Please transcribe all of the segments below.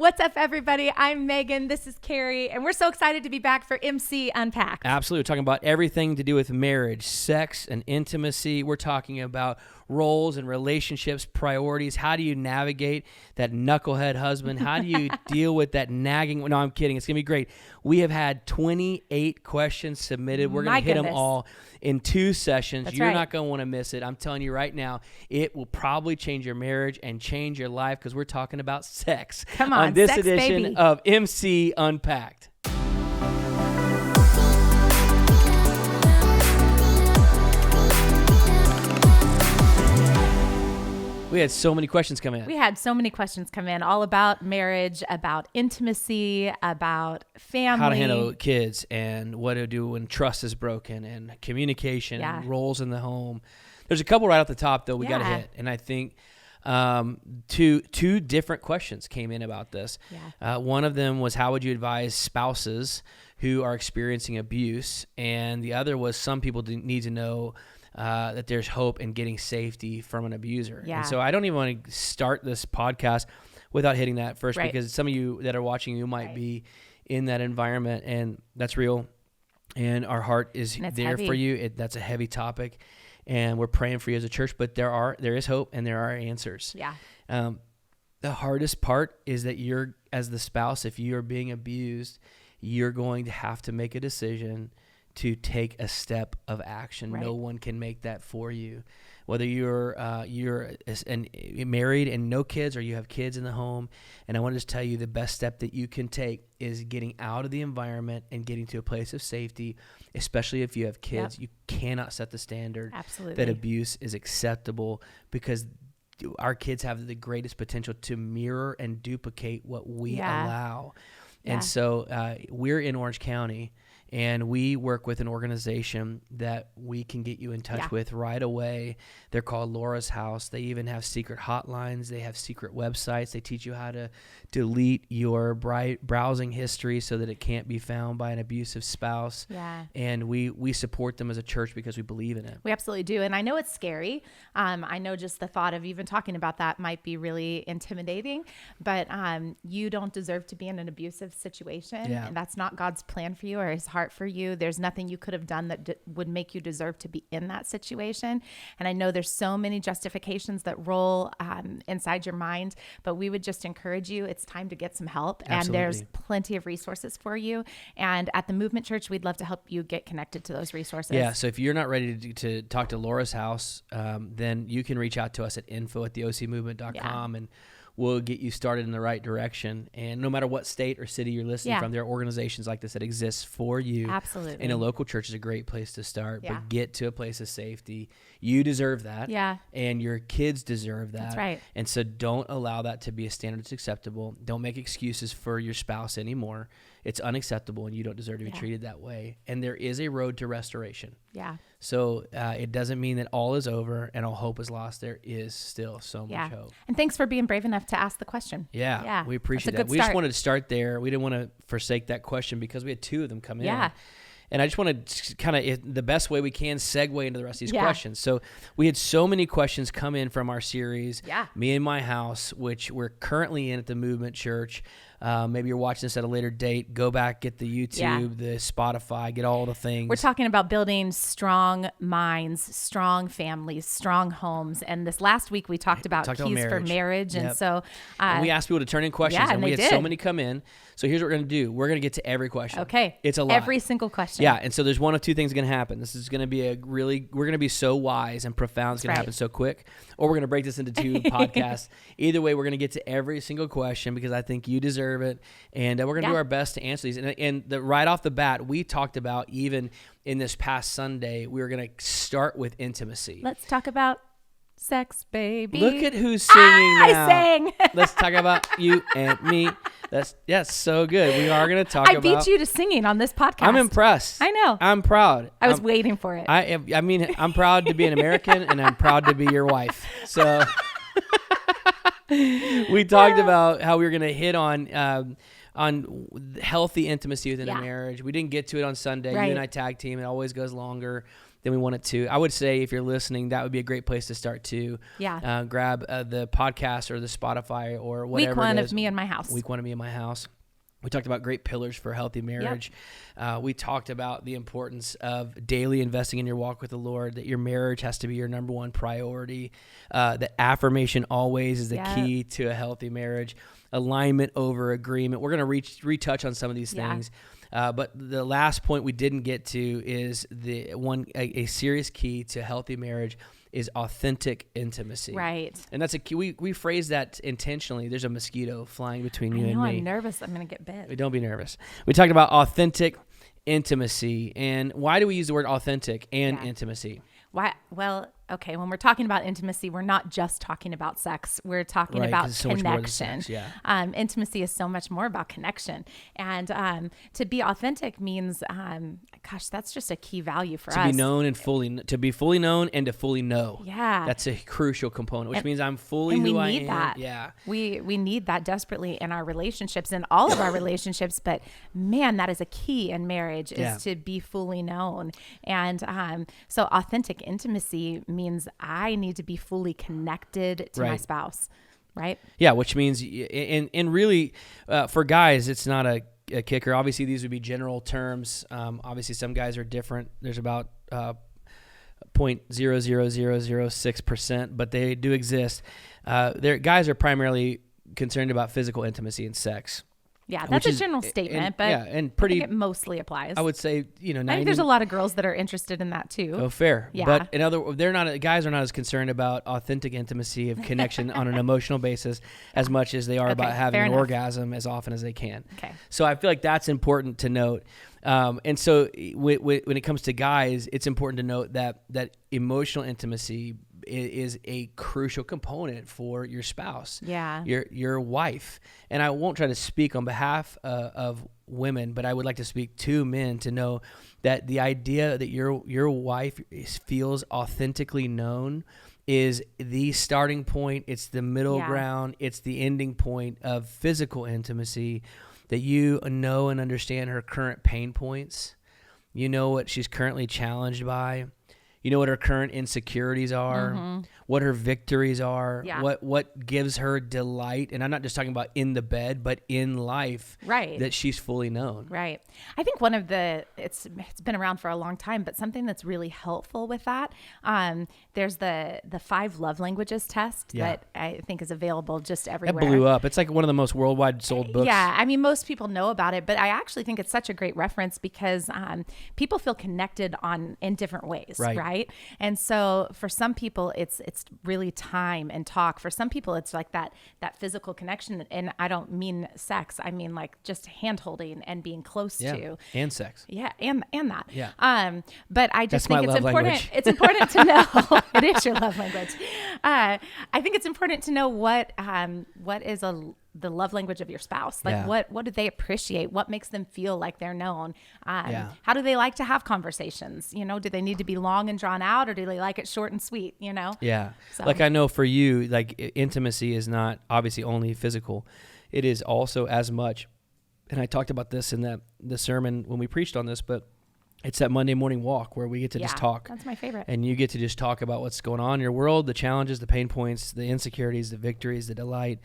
What's up, everybody? I'm Megan. This is Carey, and we're so excited to be back for MC Unpacked. Absolutely. We're talking about everything to do with marriage, sex, and intimacy. We're talking about roles and relationships, priorities. How do you navigate that knucklehead husband? How do you deal with that nagging? No, I'm kidding. It's going to be great. We have had 28 questions submitted. We're going to hit them all in 2 sessions. That's You're right. not going to want to miss it. I'm telling you right now, it will probably change your marriage and change your life because we're talking about sex. Come on, this sex, edition baby. of MC Unpacked. We had so many questions come in. We had so many questions come in, all about marriage, about intimacy, about family. How to handle kids and what to do when trust is broken and communication and roles in the home. There's a couple right off the top, though, we got to hit. And I think two different questions came in about this. Yeah. One of them was, how would you advise spouses who are experiencing abuse? And the other was, some people need to know that there's hope in getting safety from an abuser. Yeah. And so I don't even want to start this podcast without hitting that first, because some of you that are watching, you might be in that environment, and that's real. And our heart is there for you. That's a heavy topic, and we're praying for you as a church, but there is hope and there are answers. Yeah. The hardest part is that you're, as the spouse, if you are being abused, you're going to have to make a decision to take a step of action. Right. No one can make that for you. Whether you're married and no kids, or you have kids in the home. And I want to just tell you, the best step that you can take is getting out of the environment and getting to a place of safety, especially if you have kids. Yep. You cannot set the standard that abuse is acceptable, because our kids have the greatest potential to mirror and duplicate what we allow. And so we're in Orange County, and we work with an organization that we can get you in touch with right away. They're called Laura's House. They even have secret hotlines. They have secret websites. They teach you how to delete your browsing history so that it can't be found by an abusive spouse. Yeah. And we support them as a church because we believe in it. We absolutely do. And I know it's scary. I know just the thought of even talking about that might be really intimidating, but you don't deserve to be in an abusive situation. Yeah. And that's not God's plan for you or his heart for you. There's nothing you could have done that would make you deserve to be in that situation. And I know there's so many justifications that roll inside your mind, but we would just encourage you. It's time to get some help. Absolutely. And there's plenty of resources for you. And at the Movement Church, we'd love to help you get connected to those resources. Yeah. So if you're not ready to talk to Laura's House, then you can reach out to us at info@theocmovement.com, and we'll get you started in the right direction. And no matter what state or city you're listening from, there are organizations like this that exist for you. Absolutely. And a local church is a great place to start. Yeah. But get to a place of safety. You deserve that. Yeah. And your kids deserve that. That's right. And so don't allow that to be a standard that's acceptable. Don't make excuses for your spouse anymore. It's unacceptable, and you don't deserve to be treated that way. And there is a road to restoration. Yeah. So it doesn't mean that all is over and all hope is lost. There is still so much hope. And thanks for being brave enough to ask the question. Yeah. We appreciate that. We just wanted to start there. We didn't want to forsake that question because we had 2 of them come in. And I just want to kind of, the best way we can, segue into the rest of these questions. So we had so many questions come in from our series, Me and My House, which we're currently in at the Movement Church. Maybe you're watching this at a later date. Go back, get the YouTube, the Spotify, get all the things. We're talking about building strong minds, strong families, strong homes. And this last week we talked about keys for marriage. And so and we asked people to turn in questions, and we had so many come in. So here's what we're going to do. We're going to get to every question. Okay. It's a lot. Every single question. Yeah. And so there's one of 2 things going to happen. This is going to be we're going to be so wise and profound. It's going to happen so quick. Or we're going to break this into 2 podcasts. Either way, we're going to get to every single question because I think you deserve it. And we're going to do our best to answer these. And right off the bat, we talked about, even in this past Sunday, we were going to start with intimacy. Let's talk about sex, baby. Look at who's singing now. I sang. Let's talk about you and me. That's so good. We are going to talk about. I beat you to singing on this podcast. I'm impressed. I know. I'm proud. I was waiting for it. I mean, I'm proud to be an American, and I'm proud to be your wife. So we talked about how we were going to hit on healthy intimacy within a marriage. We didn't get to it on Sunday. You and I tag team. It always goes longer. than we want it to. I would say if you're listening, that would be a great place to start too. Yeah. Grab the podcast or the Spotify or whatever. Week 1 it is. of Me and My House. Week 1 of Me and My House. We talked about great pillars for healthy marriage. Yep. We talked about the importance of daily investing in your walk with the Lord, that your marriage has to be your number one priority. That affirmation always is the key to a healthy marriage. Alignment over agreement. We're going to retouch on some of these things. But the last point we didn't get to is a serious key to healthy marriage is authentic intimacy. Right. And that's a key. We phrase that intentionally. There's a mosquito flying between you and me. I'm nervous. I'm going to get bit. Don't be nervous. We talked about authentic intimacy. And why do we use the word authentic and intimacy? Why? Well, okay, when we're talking about intimacy, we're not just talking about sex. We're talking about connection. Intimacy is so much more about connection. And to be authentic means, gosh, that's just a key value for us. To be known and to be fully known and to fully know. Yeah. That's a crucial component, which means I'm fully who I am. We need that. Yeah. We need that desperately in our relationships, in all of our relationships. But man, that is a key in marriage, is to be fully known. And so authentic intimacy means I need to be fully connected to my spouse, right? Yeah, which means, and really, for guys, it's not a kicker. Obviously, these would be general terms. Obviously, some guys are different. There's about 0.00006%, but they do exist. Guys are primarily concerned about physical intimacy and sex. Yeah, that's a general statement, but I think it mostly applies. I would say, I think there's a lot of girls that are interested in that too. Oh, fair. Yeah. But guys are not as concerned about authentic intimacy of connection on an emotional basis as much as they are about having an orgasm as often as they can. Okay. So I feel like that's important to note. And so when it comes to guys, it's important to note that emotional intimacy is a crucial component for your spouse, your wife. And I won't try to speak on behalf of women, but I would like to speak to men to know that the idea that your wife feels authentically known is the starting point. It's the middle ground. It's the ending point of physical intimacy, that you know and understand her current pain points. You know what she's currently challenged by. You know what her current insecurities are, what her victories are, what gives her delight. And I'm not just talking about in the bed, but in life, that she's fully known. Right. I think one of it's been around for a long time, but something that's really helpful with that, there's the 5 love languages test that I think is available just everywhere. That blew up. It's like one of the most worldwide sold books. Yeah. I mean, most people know about it, but I actually think it's such a great reference because people feel connected in different ways, right? And so for some people, it's really time and talk. For some people, it's like that physical connection. And I don't mean sex. I mean like just hand holding and being close to. And sex. Yeah. And that. Yeah. But I just think it's important. Language. It's important to know. It is your love language. I think it's important to know what is the love language of your spouse. Like what do they appreciate? What makes them feel like they're known? How do they like to have conversations? Do they need to be long and drawn out, or do they like it short and sweet? Yeah. So. Like I know for you, like intimacy is not obviously only physical. It is also as much. And I talked about this in the sermon when we preached on this, but it's that Monday morning walk where we get to just talk. That's my favorite. And you get to just talk about what's going on in your world, the challenges, the pain points, the insecurities, the victories, the delight.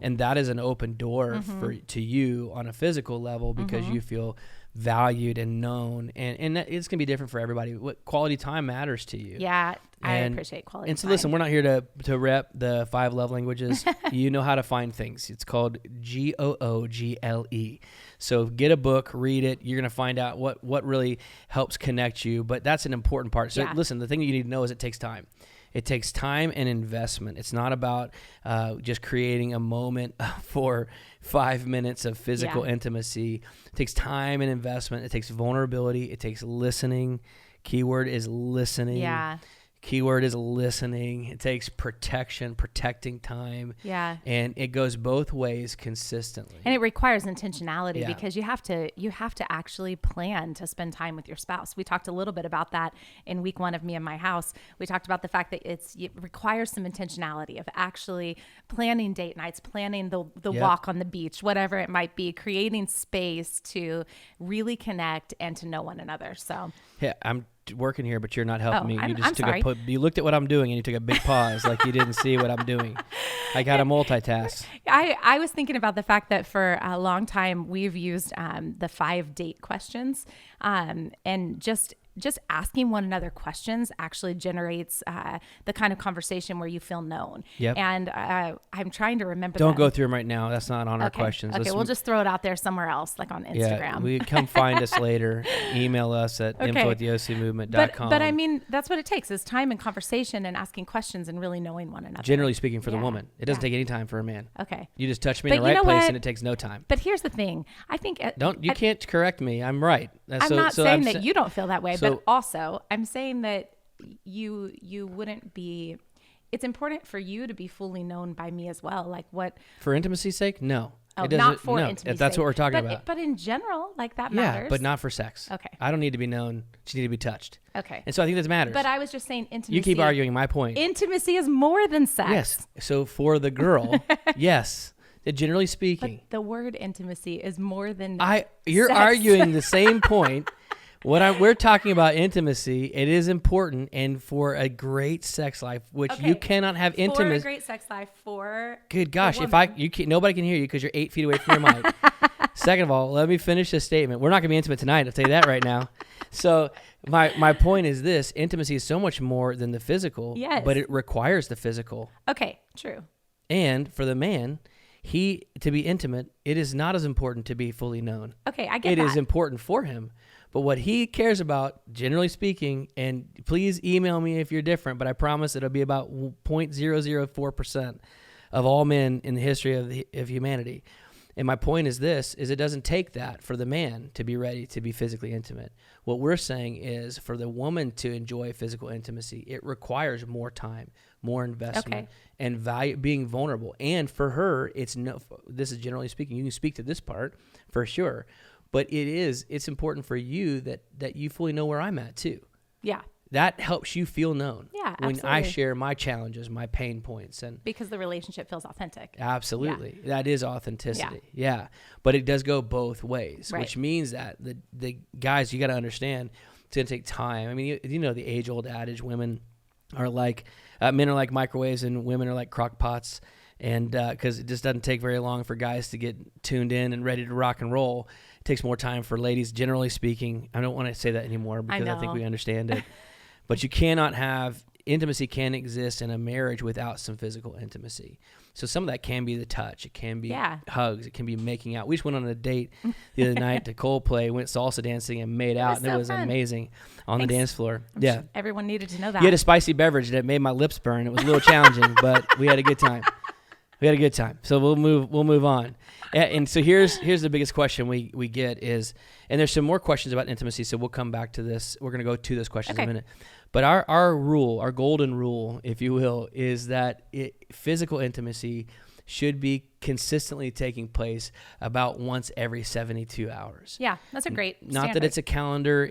And that is an open door to you on a physical level because you feel valued and known. And it's going to be different for everybody. What quality time matters to you. Yeah, I appreciate quality time. And so listen, we're not here to rep the 5 love languages. You know how to find things. It's called GOOGLE. So get a book, read it. You're going to find out what really helps connect you. But that's an important part. So listen, the thing you need to know is it takes time. It takes time and investment. It's not about just creating a moment for 5 minutes of physical intimacy. It takes time and investment. It takes vulnerability. It takes listening. Keyword is listening. Yeah. Keyword is listening. It takes protecting time. Yeah. And it goes both ways consistently. And it requires intentionality because you have to actually plan to spend time with your spouse. We talked a little bit about that in week 1 of Me and My House. We talked about the fact that it requires some intentionality of actually planning date nights, planning the walk on the beach, whatever it might be, creating space to really connect and to know one another. So yeah, I'm working here, but you're not helping me. You I'm just sorry. You looked at what I'm doing and you took a big pause like you didn't see what I'm doing. I got to multitask. I was thinking about the fact that for a long time we've used the 5 date questions, and just asking one another questions actually generates the kind of conversation where you feel known. Yep. And I'm trying to remember. Don't go through them right now. That's not on our questions. Okay, we'll just throw it out there somewhere else, like on Instagram. Yeah, come find us later. Email us at info@theocmovement.com. But I mean, that's what it takes is time and conversation and asking questions and really knowing one another. Generally speaking, for the woman, it doesn't take any time for a man. Okay. You just touch me in the right place and it takes no time. But here's the thing. I think you can't correct me. I'm right. I'm not saying that you don't feel that way, but also I'm saying that you wouldn't be. It's important for you to be fully known by me as well. Like what? For intimacy's sake, no. Oh, not for intimacy. That's what we're talking about. But in general, like that matters. Yeah, but not for sex. Okay. I don't need to be known. Just need to be touched. Okay. And so I think that matters. But I was just saying intimacy. You keep arguing my point. Intimacy is more than sex. Yes. So for the girl, yes. Generally speaking. But the word intimacy is more than You're sex. arguing the same point. We're talking about intimacy. It is important, and for a great sex life, which you cannot have intimacy. For a great sex life, good gosh, nobody can hear you because you're 8 feet away from your mic. Second of all, let me finish this statement. We're not going to be intimate tonight. I'll tell you that right now. So my point is this: intimacy is so much more than the physical. Yes. But it requires the physical. Okay, true. And for the man, to be intimate, it is not as important to be fully known. Okay, I get that. It is important for him. But what he cares about, generally speaking, and please email me if you're different, but I promise it'll be about 0.004% of all men in the history of humanity. And my point is this, is it doesn't take that for the man to be ready to be physically intimate. What we're saying is for the woman to enjoy physical intimacy, it requires more time, more investment, and value, being vulnerable. And for her, this is generally speaking, you can speak to this part for sure. But it's important for you that you fully know where I'm at too. Yeah. That helps you feel known. Yeah, absolutely. When I share my challenges, my pain points. Because the relationship feels authentic. Absolutely. Yeah. That is authenticity. Yeah. But it does go both ways, which means that the guys, you got to understand, it's going to take time. I mean, you know the age-old adage, women are like, men are like microwaves and women are like crock pots. And because it just doesn't take very long for guys to get tuned in and ready to rock and roll. It takes more time for ladies, generally speaking. I don't want to say that anymore because I think we understand it. But intimacy can exist in a marriage without some physical intimacy. So some of that can be the touch. It can be hugs. It can be making out. We just went on a date the other night to Coldplay, went salsa dancing and made out. And it was amazing on the dance floor. I'm sure everyone needed to know that. You had a spicy beverage that made my lips burn. It was a little challenging, but we had a good time. So we'll move on. And so here's the biggest question we get is, and there's some more questions about intimacy, so we'll come back to this. We're going to go to those questions in a minute. But our rule, our golden rule, if you will, is that physical intimacy should be consistently taking place about once every 72 hours. Yeah, that's a great standard. Not that it's a calendar,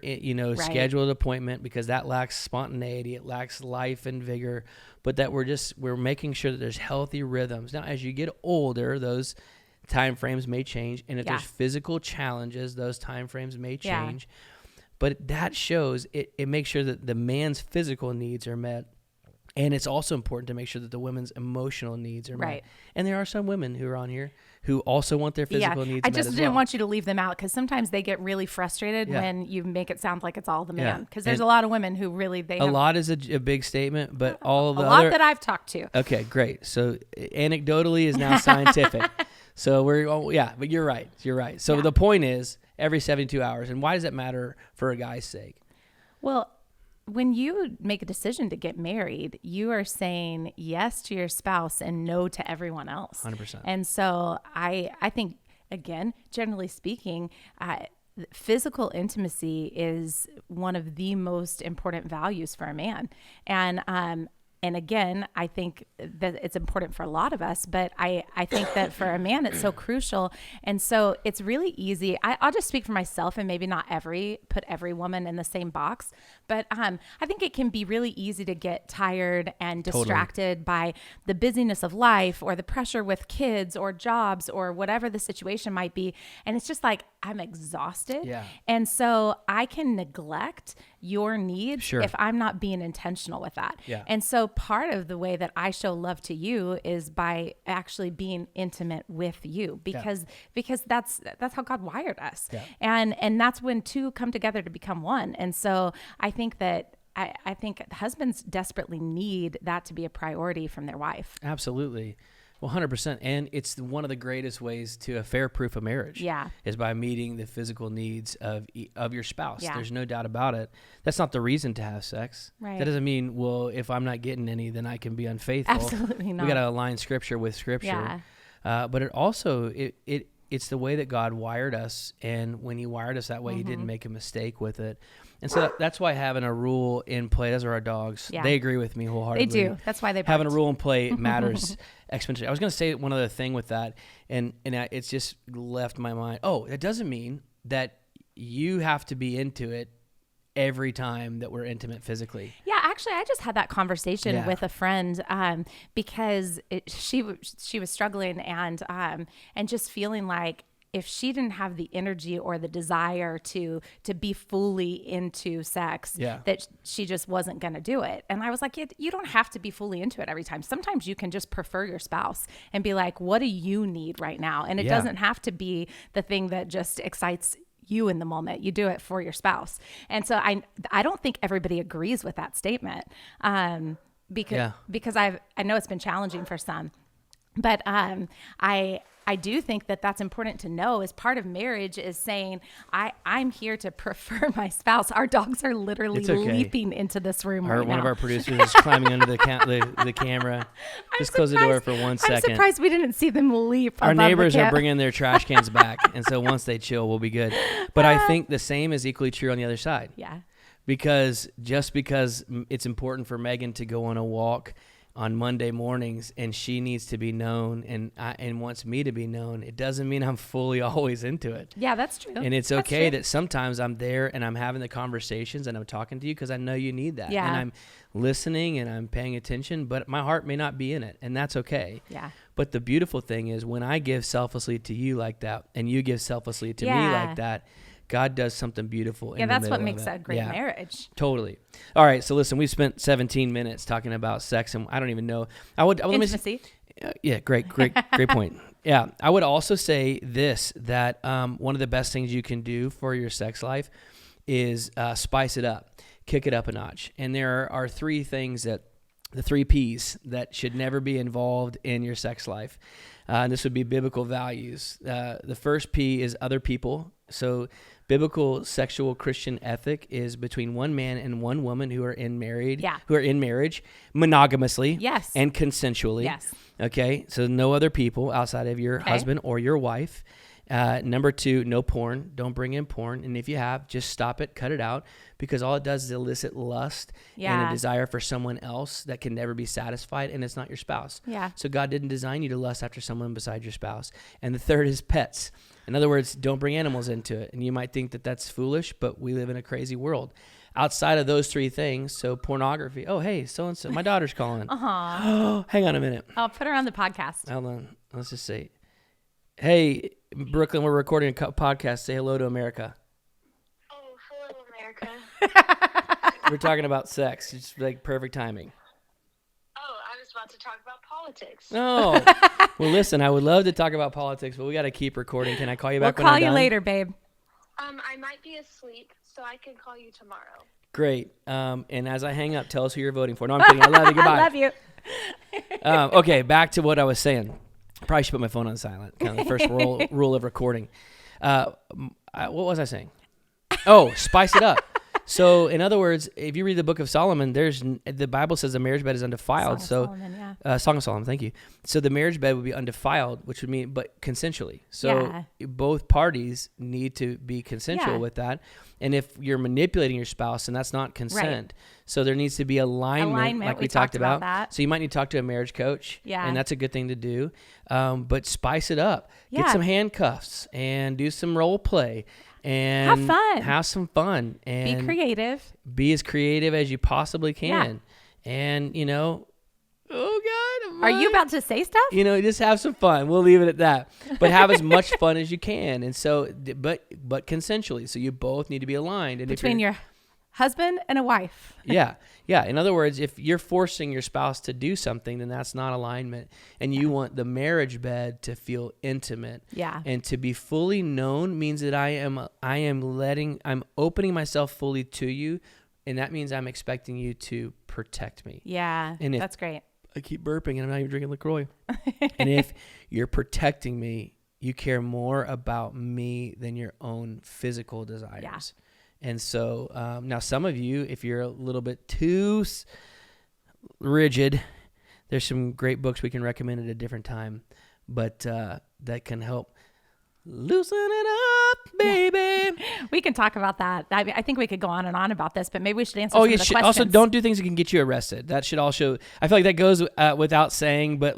scheduled appointment, because that lacks spontaneity, it lacks life and vigor, but that we're making sure that there's healthy rhythms. Now, as you get older, those time frames may change, and if there's physical challenges, those time frames may change. But that shows it makes sure that the man's physical needs are met. And it's also important to make sure that the women's emotional needs are met. And there are some women who are on here who also want their physical needs met as well. I just didn't want you to leave them out because sometimes they get really frustrated when you make it sound like it's all the man. Because there's a lot of women who really, a lot is a big statement, but all the other... A lot that I've talked to. Okay, great. So anecdotally is now scientific. So but you're right. So the point is every 72 hours. And why does that matter for a guy's sake? Well, when you make a decision to get married, you are saying yes to your spouse and no to everyone else. 100%. And so I think, again, generally speaking, physical intimacy is one of the most important values for a man. And And again, I think that it's important for a lot of us, but I think that for a man, it's so crucial. And so it's really easy. I'll just speak for myself, and maybe not put every woman in the same box, but I think it can be really easy to get tired and distracted by the busyness of life or the pressure with kids or jobs or whatever the situation might be. And it's just like, I'm exhausted. Yeah. And so I can neglect your needs Sure. if I'm not being intentional with that. Yeah. And so part of the way that I show love to you is by actually being intimate with you, because that's how God wired us. Yeah. And that's when two come together to become one. And so I think that I think husbands desperately need that to be a priority from their wife. Absolutely. 100%. And it's one of the greatest ways to affair-proof a marriage. Yeah. Is by meeting the physical needs of your spouse. Yeah. There's no doubt about it. That's not the reason to have sex. Right. That doesn't mean, well, if I'm not getting any, then I can be unfaithful. Absolutely not. We got to align scripture with scripture. Yeah. But it also, it's the way that God wired us. And when he wired us that way, he didn't make a mistake with it. And so that's why having a rule in play, those are our dogs. Yeah. They agree with me wholeheartedly. They do. That's why they Having a barked. rule in play matters exponentially. I was going to say one other thing with that, and it's just left my mind. Oh, it doesn't mean that you have to be into it every time that we're intimate physically. Yeah, actually, I just had that conversation with a friend because she was struggling and just feeling like if she didn't have the energy or the desire to be fully into sex, that she just wasn't going to do it. And I was like, you don't have to be fully into it every time. Sometimes you can just prefer your spouse and be like, what do you need right now? And it doesn't have to be the thing that just excites you in the moment. You do it for your spouse. And so I don't think everybody agrees with that statement because I know it's been challenging for some. But I do think that that's important to know as part of marriage is saying, I'm here to prefer my spouse. Our dogs are literally leaping into this room right now. One of our producers is climbing under the camera. Just close the door for 1 second. I'm surprised we didn't see them leap. Our neighbors are bringing their trash cans back. And so once they chill, we'll be good. But I think the same is equally true on the other side. Yeah. Because it's important for Megan to go on a walk on Monday mornings and she needs to be known and wants me to be known, it doesn't mean I'm fully always into it. Yeah, that's true. And it's okay that sometimes I'm there and I'm having the conversations and I'm talking to you because I know you need that. Yeah. And I'm listening and I'm paying attention, but my heart may not be in it, and that's okay. Yeah. But the beautiful thing is when I give selflessly to you like that and you give selflessly to me like that, God does something beautiful in the middle of it. Yeah, that's what makes a great marriage. Totally. All right, so listen, we've spent 17 minutes talking about sex, and I don't even know. Intimacy. Great point. Yeah, I would also say this, that one of the best things you can do for your sex life is spice it up, kick it up a notch. And there are three things the 3 P's that should never be involved in your sex life. And this would be biblical values. The first P is other people. So biblical sexual Christian ethic is between one man and one woman who are in marriage monogamously and consensually. Yes. Okay. So no other people outside of your husband or your wife. Number 2, no porn. Don't bring in porn. And if you have, just stop it, cut it out, because all it does is elicit lust and a desire for someone else that can never be satisfied, and it's not your spouse. Yeah. So God didn't design you to lust after someone besides your spouse. And the third is pets. In other words, don't bring animals into it. And you might think that that's foolish, but we live in a crazy world. Outside of those 3 things, so pornography. Oh, hey, so-and-so, my daughter's calling. Hang on a minute. I'll put her on the podcast. Hold on. Let's just say, hey, Brooklyn, we're recording a podcast. Say hello to America. Oh, hello, America. We're talking about sex. It's like perfect timing. Oh, I was about to talk about politics. Oh, well, listen, I would love to talk about politics, but we got to keep recording. Can I call you back We'll when call I'm you done? later, babe. I might be asleep, so I can call you tomorrow. Great. And as I hang up, tell us who you're voting for. No, I'm kidding. I love you. Goodbye. I love you. Okay, back to what I was saying. Probably should put my phone on silent. Kind of the first rule of recording. What was I saying? Oh, spice it up. So in other words, if you read the book of Solomon, the Bible says the marriage bed is undefiled. Song of Solomon, thank you. So the marriage bed would be undefiled, which would mean, but consensually. So both parties need to be consensual with that. And if you're manipulating your spouse, then that's not consent. Right. So there needs to be alignment like we talked about. That. So you might need to talk to a marriage coach. Yeah. And that's a good thing to do. But spice it up. Yeah. Get some handcuffs and do some role play. And have some fun and be as creative as you possibly can. And oh God, are you about to say stuff? Just have some fun. We'll leave it at that, but have as much fun as you can. And so, but consensually. So you both need to be aligned. And between your husband and a wife. Yeah. In other words, if you're forcing your spouse to do something, then that's not alignment. And you want the marriage bed to feel intimate. Yeah. And to be fully known means that I'm opening myself fully to you. And that means I'm expecting you to protect me. Yeah. And that's great. I keep burping and I'm not even drinking LaCroix. And if you're protecting me, you care more about me than your own physical desires. Yeah. And so now some of you, if you're a little bit too rigid, there's some great books we can recommend at a different time, but that can help loosen it up, baby. We can talk about that. I think we could go on and on about this, but maybe we should answer some of the questions. Also, don't do things that can get you arrested. That should also, I feel like that goes without saying, but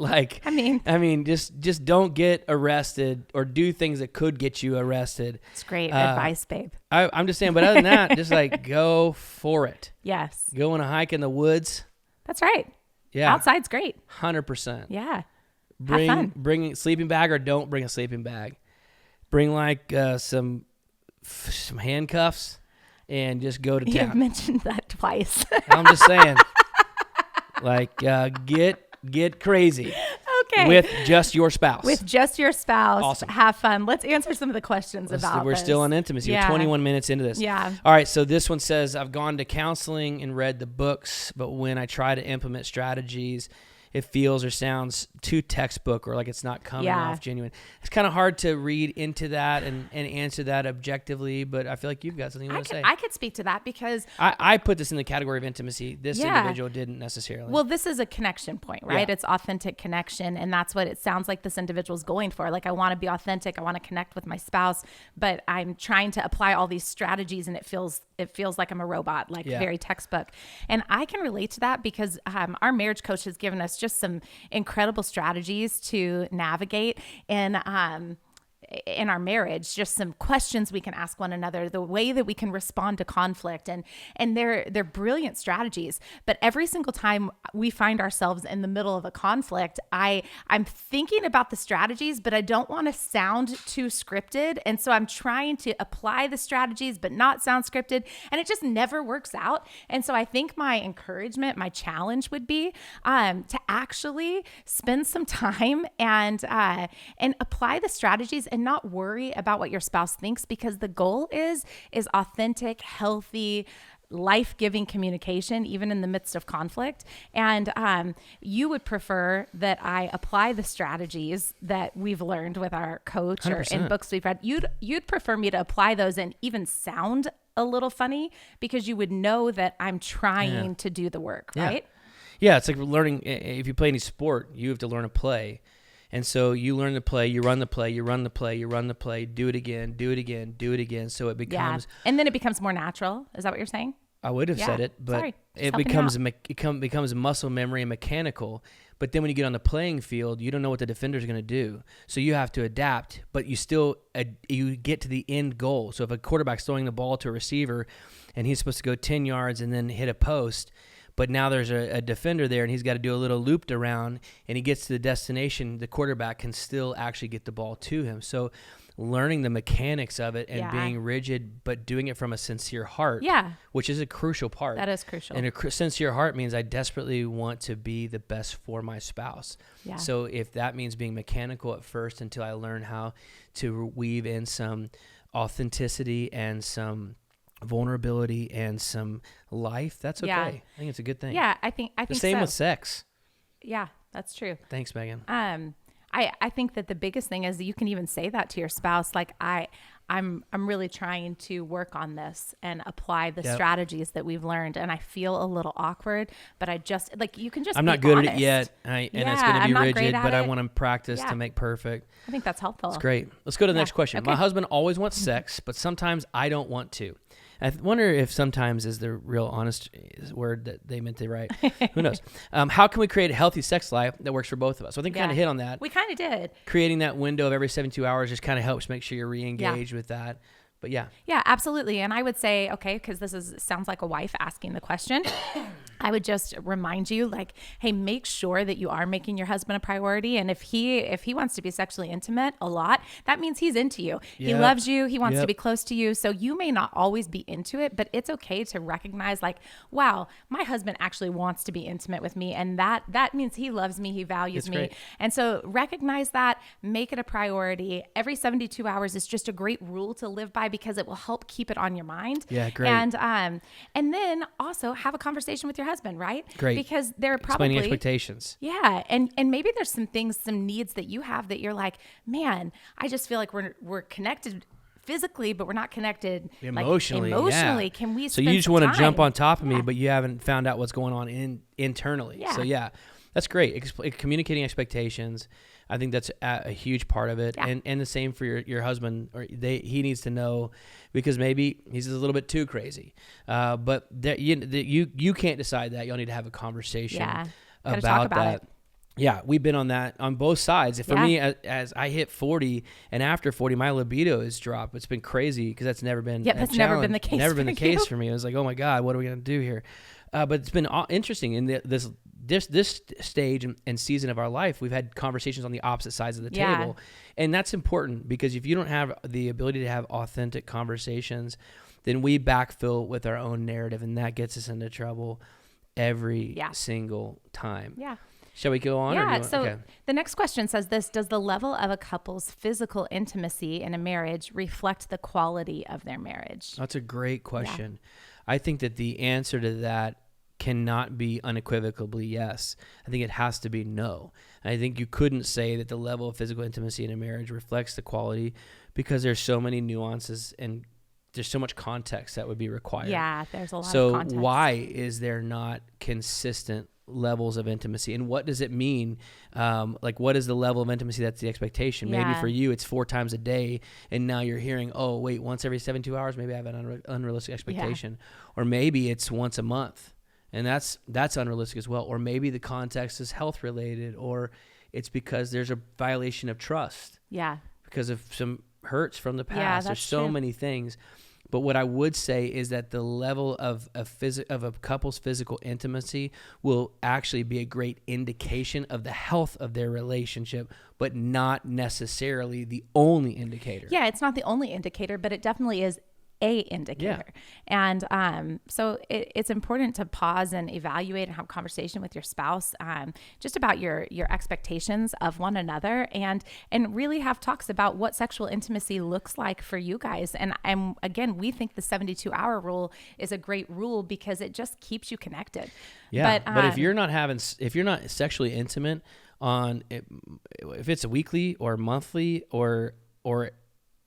just don't get arrested or do things that could get you arrested. It's great advice, babe. I'm just saying, but other than that, just go for it. Yes. Go on a hike in the woods. That's right. Yeah. Outside's great. 100%. Yeah. Bring a sleeping bag or don't bring a sleeping bag. Bring some handcuffs and just go to town. You've mentioned that twice. I'm just saying, get crazy. Okay. With just your spouse. Awesome. Have fun. Let's answer some of the questions about We're this. still on intimacy. Yeah. We're 21 minutes into this. Yeah. All right. So this one says, I've gone to counseling and read the books, but when I try to implement strategies, it feels or sounds too textbook or like it's not coming off genuine. It's kind of hard to read into that and answer that objectively, but I feel like you've got something you want to say. I could speak to that because I put this in the category of intimacy. This individual didn't necessarily. Well, this is a connection point, right? Yeah. It's authentic connection, and that's what it sounds like this individual's going for. Like, I want to be authentic. I want to connect with my spouse, but I'm trying to apply all these strategies, and it feels like I'm a robot, very textbook. And I can relate to that because our marriage coach has given us just some incredible strategies to navigate in our marriage, just some questions we can ask one another, the way that we can respond to conflict, and they're brilliant strategies. But every single time we find ourselves in the middle of a conflict, I'm thinking about the strategies, but I don't want to sound too scripted, and so I'm trying to apply the strategies but not sound scripted, and it just never works out. And so I think my encouragement, my challenge would be to actually spend some time and apply the strategies and not worry about what your spouse thinks, because the goal is authentic, healthy, life-giving communication, even in the midst of conflict. And you would prefer that I apply the strategies that we've learned with our coach 100%. Or in books we've read. You'd prefer me to apply those and even sound a little funny, because you would know that I'm trying to do the work, right? Yeah, it's like learning. If you play any sport, you have to learn to play. And so you learn to play, you run the play, you run the play, you run the play, do it again, do it again, do it again. So it becomes... Yeah. And then it becomes more natural. Is that what you're saying? I would have said it, but it becomes muscle memory and mechanical. But then when you get on the playing field, you don't know what the defender's going to do. So you have to adapt, but you still you get to the end goal. So if a quarterback's throwing the ball to a receiver and he's supposed to go 10 yards and then hit a post, but now there's a defender there and he's got to do a little looped around and he gets to the destination, the quarterback can still actually get the ball to him. So learning the mechanics of it and being rigid, but doing it from a sincere heart, which is a crucial part. That is crucial. And a sincere heart means I desperately want to be the best for my spouse. Yeah. So if that means being mechanical at first until I learn how to weave in some authenticity and some vulnerability and some life, that's okay. I think it's a good thing. Yeah, I think the same with sex. Yeah, that's true. Thanks, Megan. I think that the biggest thing is that you can even say that to your spouse, like, I I'm really trying to work on this and apply the strategies that we've learned. And I feel a little awkward, but I just like, you can just I'm be not good honest. at it yet. And it's going to be rigid, but I want to practice Yeah. to make perfect. I think that's helpful. It's great. Let's go to the next question. Okay. My husband always wants sex, but sometimes I don't want to. I wonder if sometimes is the real honest word that they meant to write. Who knows? How can we create a healthy sex life that works for both of us? So I think kind of hit on that. We kind of did. Creating that window of every 72 hours just kind of helps make sure you're re-engaged with that. But yeah. Yeah, absolutely. And I would say, okay, because sounds like a wife asking the question. I would just remind you, like, hey, make sure that you are making your husband a priority. And if he wants to be sexually intimate a lot, that means he's into you. He loves you. He wants to be close to you. So you may not always be into it, but it's okay to recognize, like, wow, my husband actually wants to be intimate with me. And that means he loves me. He values me. Great. And so recognize that, make it a priority. Every 72 hours is just a great rule to live by because it will help keep it on your mind. Yeah, great. And then also have a conversation with your husband, right? Great. Because they're probably explaining expectations. Yeah, and maybe there's some needs that you have that you're like, man, I just feel like we're connected physically, but we're not connected emotionally. Emotionally, yeah. can we? So you just want to jump on top of me, Yeah. but you haven't found out what's going on internally. Yeah. So yeah, that's great. Communicating expectations. I think that's a huge part of it, Yeah. and the same for your husband. Or he needs to know, because maybe he's a little bit too crazy. But you can't decide that. You'll need to have a conversation Gotta talk about that. it. Yeah, we've been on that on both sides. For me, as I hit 40 and after 40, my libido has dropped. It's been crazy because that's never been that's never been the case. Never been the for you. case for me. I was like, oh my God, what are we gonna do here? But it's been interesting in this stage and season of our life. We've had conversations on the opposite sides of the table, and that's important because if you don't have the ability to have authentic conversations, then we backfill with our own narrative, and that gets us into trouble every single time. Yeah. Shall we go on? Yeah. So the next question says this: does the level of a couple's physical intimacy in a marriage reflect the quality of their marriage? That's a great question. I think that the answer to that cannot be unequivocally yes. I think it has to be no. I think you couldn't say that the level of physical intimacy in a marriage reflects the quality because there's so many nuances and there's so much context that would be required. Yeah, there's a lot of So context. why is there not consistent levels of intimacy, and what does it mean? Like, what is the level of intimacy that's the expectation? Maybe for you it's 4 times a day, and now you're hearing, oh wait, once every 72 hours, maybe I have an unrealistic expectation. Or maybe it's once a month, and that's unrealistic as well. Or maybe the context is health related, or it's because there's a violation of trust. Yeah. Because of some hurts from the past. Yeah, There's so many things. But what I would say is that the level of a couple's physical intimacy will actually be a great indication of the health of their relationship, but not necessarily the only indicator. Yeah, it's not the only indicator, but it definitely is a indicator. And so it's important to pause and evaluate and have a conversation with your spouse just about your expectations of one another, and really have talks about what sexual intimacy looks like for you guys. And again, we think the 72-hour rule is a great rule because it just keeps you connected. Yeah, but if you're not sexually intimate if it's a weekly or monthly or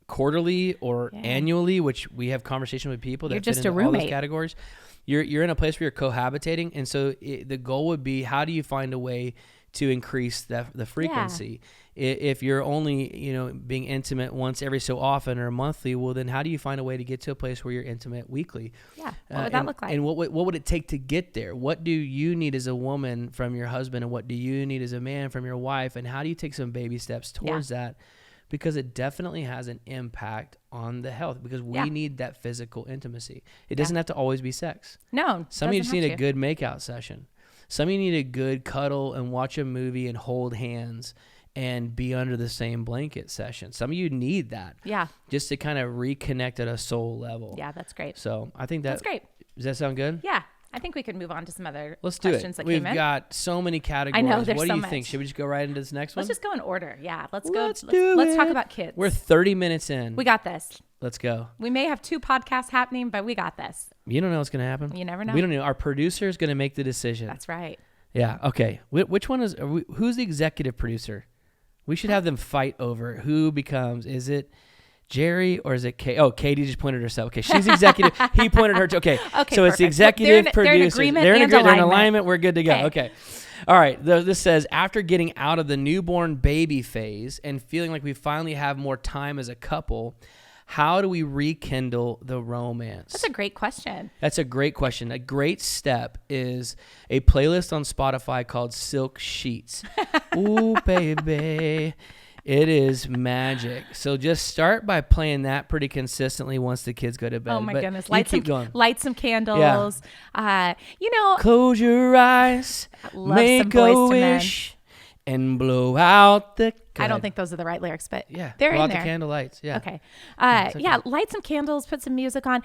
quarterly or annually, which we have conversation with people that fit into all those categories, you're in a place where you're cohabitating, and so the goal would be, how do you find a way to increase the frequency? If you're only being intimate once every so often or monthly, well then how do you find a way to get to a place where you're intimate weekly? What would that look like? And what would it take to get there? What do you need as a woman from your husband, and what do you need as a man from your wife, and how do you take some baby steps towards that? Because it definitely has an impact on the health, because we need that physical intimacy. It doesn't have to always be sex. No. Some of you just need a good makeout session. Some of you need a good cuddle and watch a movie and hold hands and be under the same blanket session. Some of you need that. Yeah. Just to kind of reconnect at a soul level. Yeah, that's great. So I think that's great. Does that sound good? Yeah. I think we could move on to some other questions that came in. We've got so many categories. I know, there's what do so you much. think? Should we just go right into this next one? Let's just go in order. Yeah, let's talk about kids. We're 30 minutes in. We got this. Let's go. We may have 2 podcasts happening, but we got this. You don't know what's going to happen. You never know. We don't know. Our producer is going to make the decision. That's right. Yeah. Okay. Which one who's the executive producer? We should have them fight over who becomes. Is it Jerry, or is it Kate? Oh, Katie just pointed herself. Okay, she's executive. He pointed her. Okay, Okay, so it's the perfect. executive They're producer. in agreement They're in and agreement. They're in alignment. alignment. We're good to go. Okay. All right. This says, after getting out of the newborn baby phase and feeling like we finally have more time as a couple, how do we rekindle the romance? That's a great question. That's a great question. A great step is a playlist on Spotify called Silk Sheets. Ooh, baby. It is magic. So just start by playing that pretty consistently once the kids go to bed. Oh my goodness. Light Light some candles. Close your eyes, love make some Boyz a II Men. wish, and blow out the... I don't think those are the right lyrics, but Yeah, they're blow in out there. the candle lights. Yeah. Okay. it's okay. Yeah, light some candles, put some music on.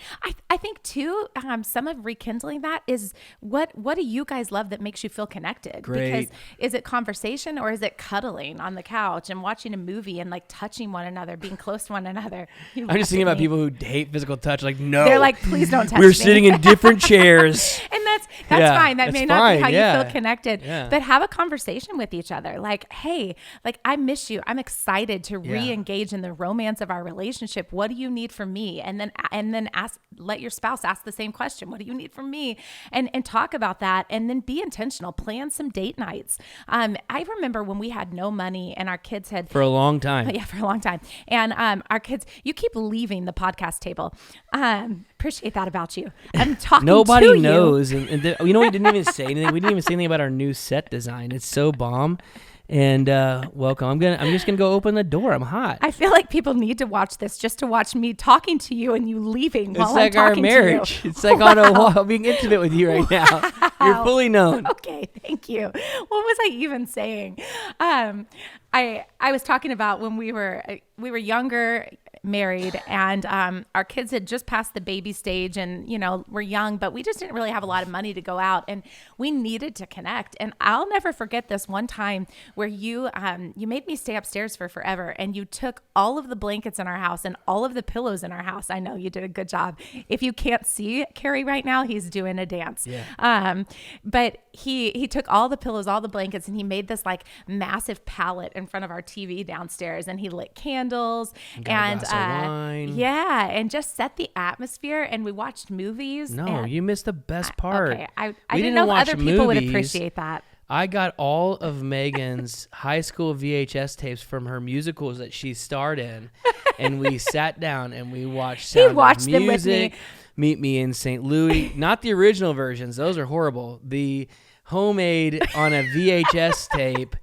I think too, some of rekindling that is what do you guys love that makes you feel connected? Great. Because is it conversation or is it cuddling on the couch and watching a movie and like touching one another, being close to one another? I'm just thinking about people who hate physical touch. Like, no. They're like, please don't touch We're me. sitting in different chairs. And that's Yeah, fine. That that's may not fine, be how yeah. you feel connected. Yeah. But have a conversation with each other. Like, hey, like I miss you. I'm excited to Yeah. re-engage in the romance of our relationship. What do you need from me? And then let your spouse ask the same question. What do you need from me? And talk about that. And then be intentional. Plan some date nights. I remember when we had no money and our kids had For a long time. yeah, for a long time. And our kids, you keep leaving the podcast table. Appreciate that about you. I'm talking Nobody to knows. And we didn't even say anything. We didn't even say anything about our new set design. It's so bomb. And welcome. I'm just gonna go open the door. I'm hot. I feel like people need to watch this just to watch me talking to you and you leaving It's while like I'm our talking marriage. to you. It's like on a wall, being intimate with you right now. You're fully known. Okay, thank you. What was I even saying? I was talking about when we were younger, married, and our kids had just passed the baby stage, and we're young, but we just didn't really have a lot of money to go out, and we needed to connect. And I'll never forget this one time where you made me stay upstairs for forever, and you took all of the blankets in our house and all of the pillows in our house. I know you did a good job. If you can't see Carey right now, he's doing a dance. Yeah. But he took all the pillows, all the blankets, and he made this like massive pallet in front of our TV downstairs, and he lit candles and wine. yeah, and just set the atmosphere. And we watched movies. No, and you missed the best part. Okay, I We didn't know watch other people would movies. appreciate that. I got all of Megan's high school VHS tapes from her musicals that she starred in, and we sat down and we watched Sound watched of them with Music, me. Meet Me in St. Louis. Not the original versions; those are horrible. The homemade on a VHS tape.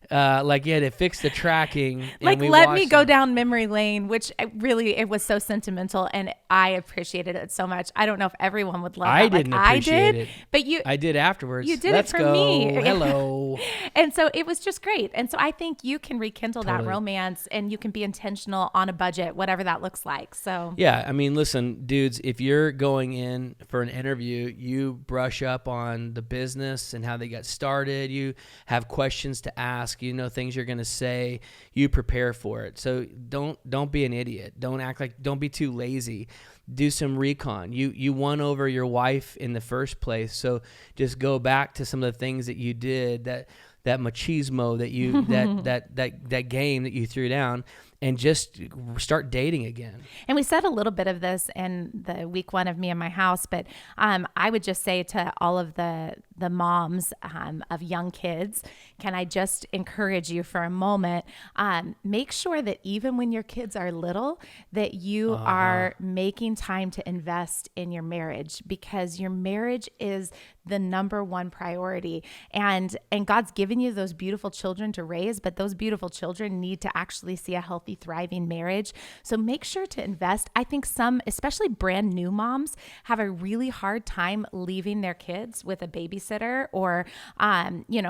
Like you had to fix the tracking. Like, and we let me watched go them. down memory lane, which it was so sentimental, and I appreciated it so much. I don't know if everyone would love I that. didn't Like I appreciate did, it. but you I did afterwards. You did Let's it for go. me. Hello. And so it was just great. And so I think you can rekindle that Totally. romance, and you can be intentional on a budget, whatever that looks like. So Yeah, I mean, listen, dudes, if you're going in for an interview, you brush up on the business and how they got started. You have questions to ask, things you're going to say, you prepare for it. So don't be an idiot. Don't be too lazy. Do some recon. You won over your wife in the first place. So just go back to some of the things that you did, that machismo that you that game that you threw down, and just start dating again. And we said a little bit of this in the week 1 of Me and My House, but I would just say to all of the moms of young kids, can I just encourage you for a moment, make sure that even when your kids are little, that you are making time to invest in your marriage, because your marriage is the number one priority. And God's given you those beautiful children to raise, but those beautiful children need to actually see a healthy, thriving marriage. So make sure to invest. I think some, especially brand new moms, have a really hard time leaving their kids with a babysitter, or,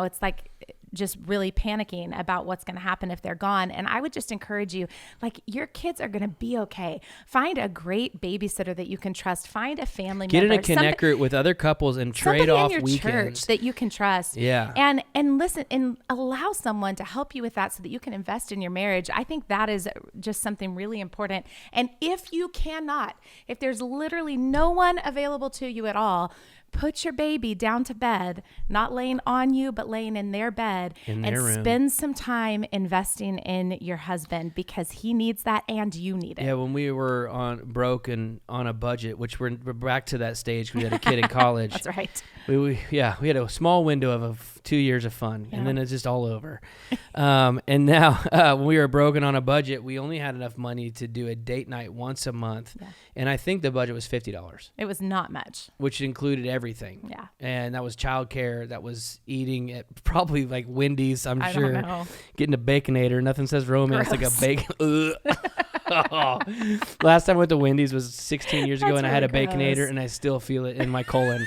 it's like just really panicking about what's going to happen if they're gone. And I would just encourage you, like, your kids are going to be okay. Find a great babysitter that you can trust. Find a family Get member. in a connect group with other couples and trade off in your weekends. church that you can trust. Yeah. And listen, and allow someone to help you with that so that you can invest in your marriage. I think that is just something really important. And if you cannot, if there's literally no one available to you at all, put your baby down to bed, not laying on you, but laying in their bed, In their and room. spend some time investing in your husband because he needs that and you need it. Yeah, when we were broke and on a budget, which we're back to that stage because we had a kid in college. That's right. We had a small window of 2 years of fun, and then it's just all over. And now when we were broken on a budget, we only had enough money to do a date night once a month, and I think the budget was $50. It was not much. Which included everything. Yeah. And that was childcare. That was eating at probably like Wendy's, I'm I sure. don't know. Getting a Baconator. Nothing says romance like a Gross. bacon. Last time I went to Wendy's was 16 years ago, That's and I had a really Baconator, gross. and I still feel it in my colon.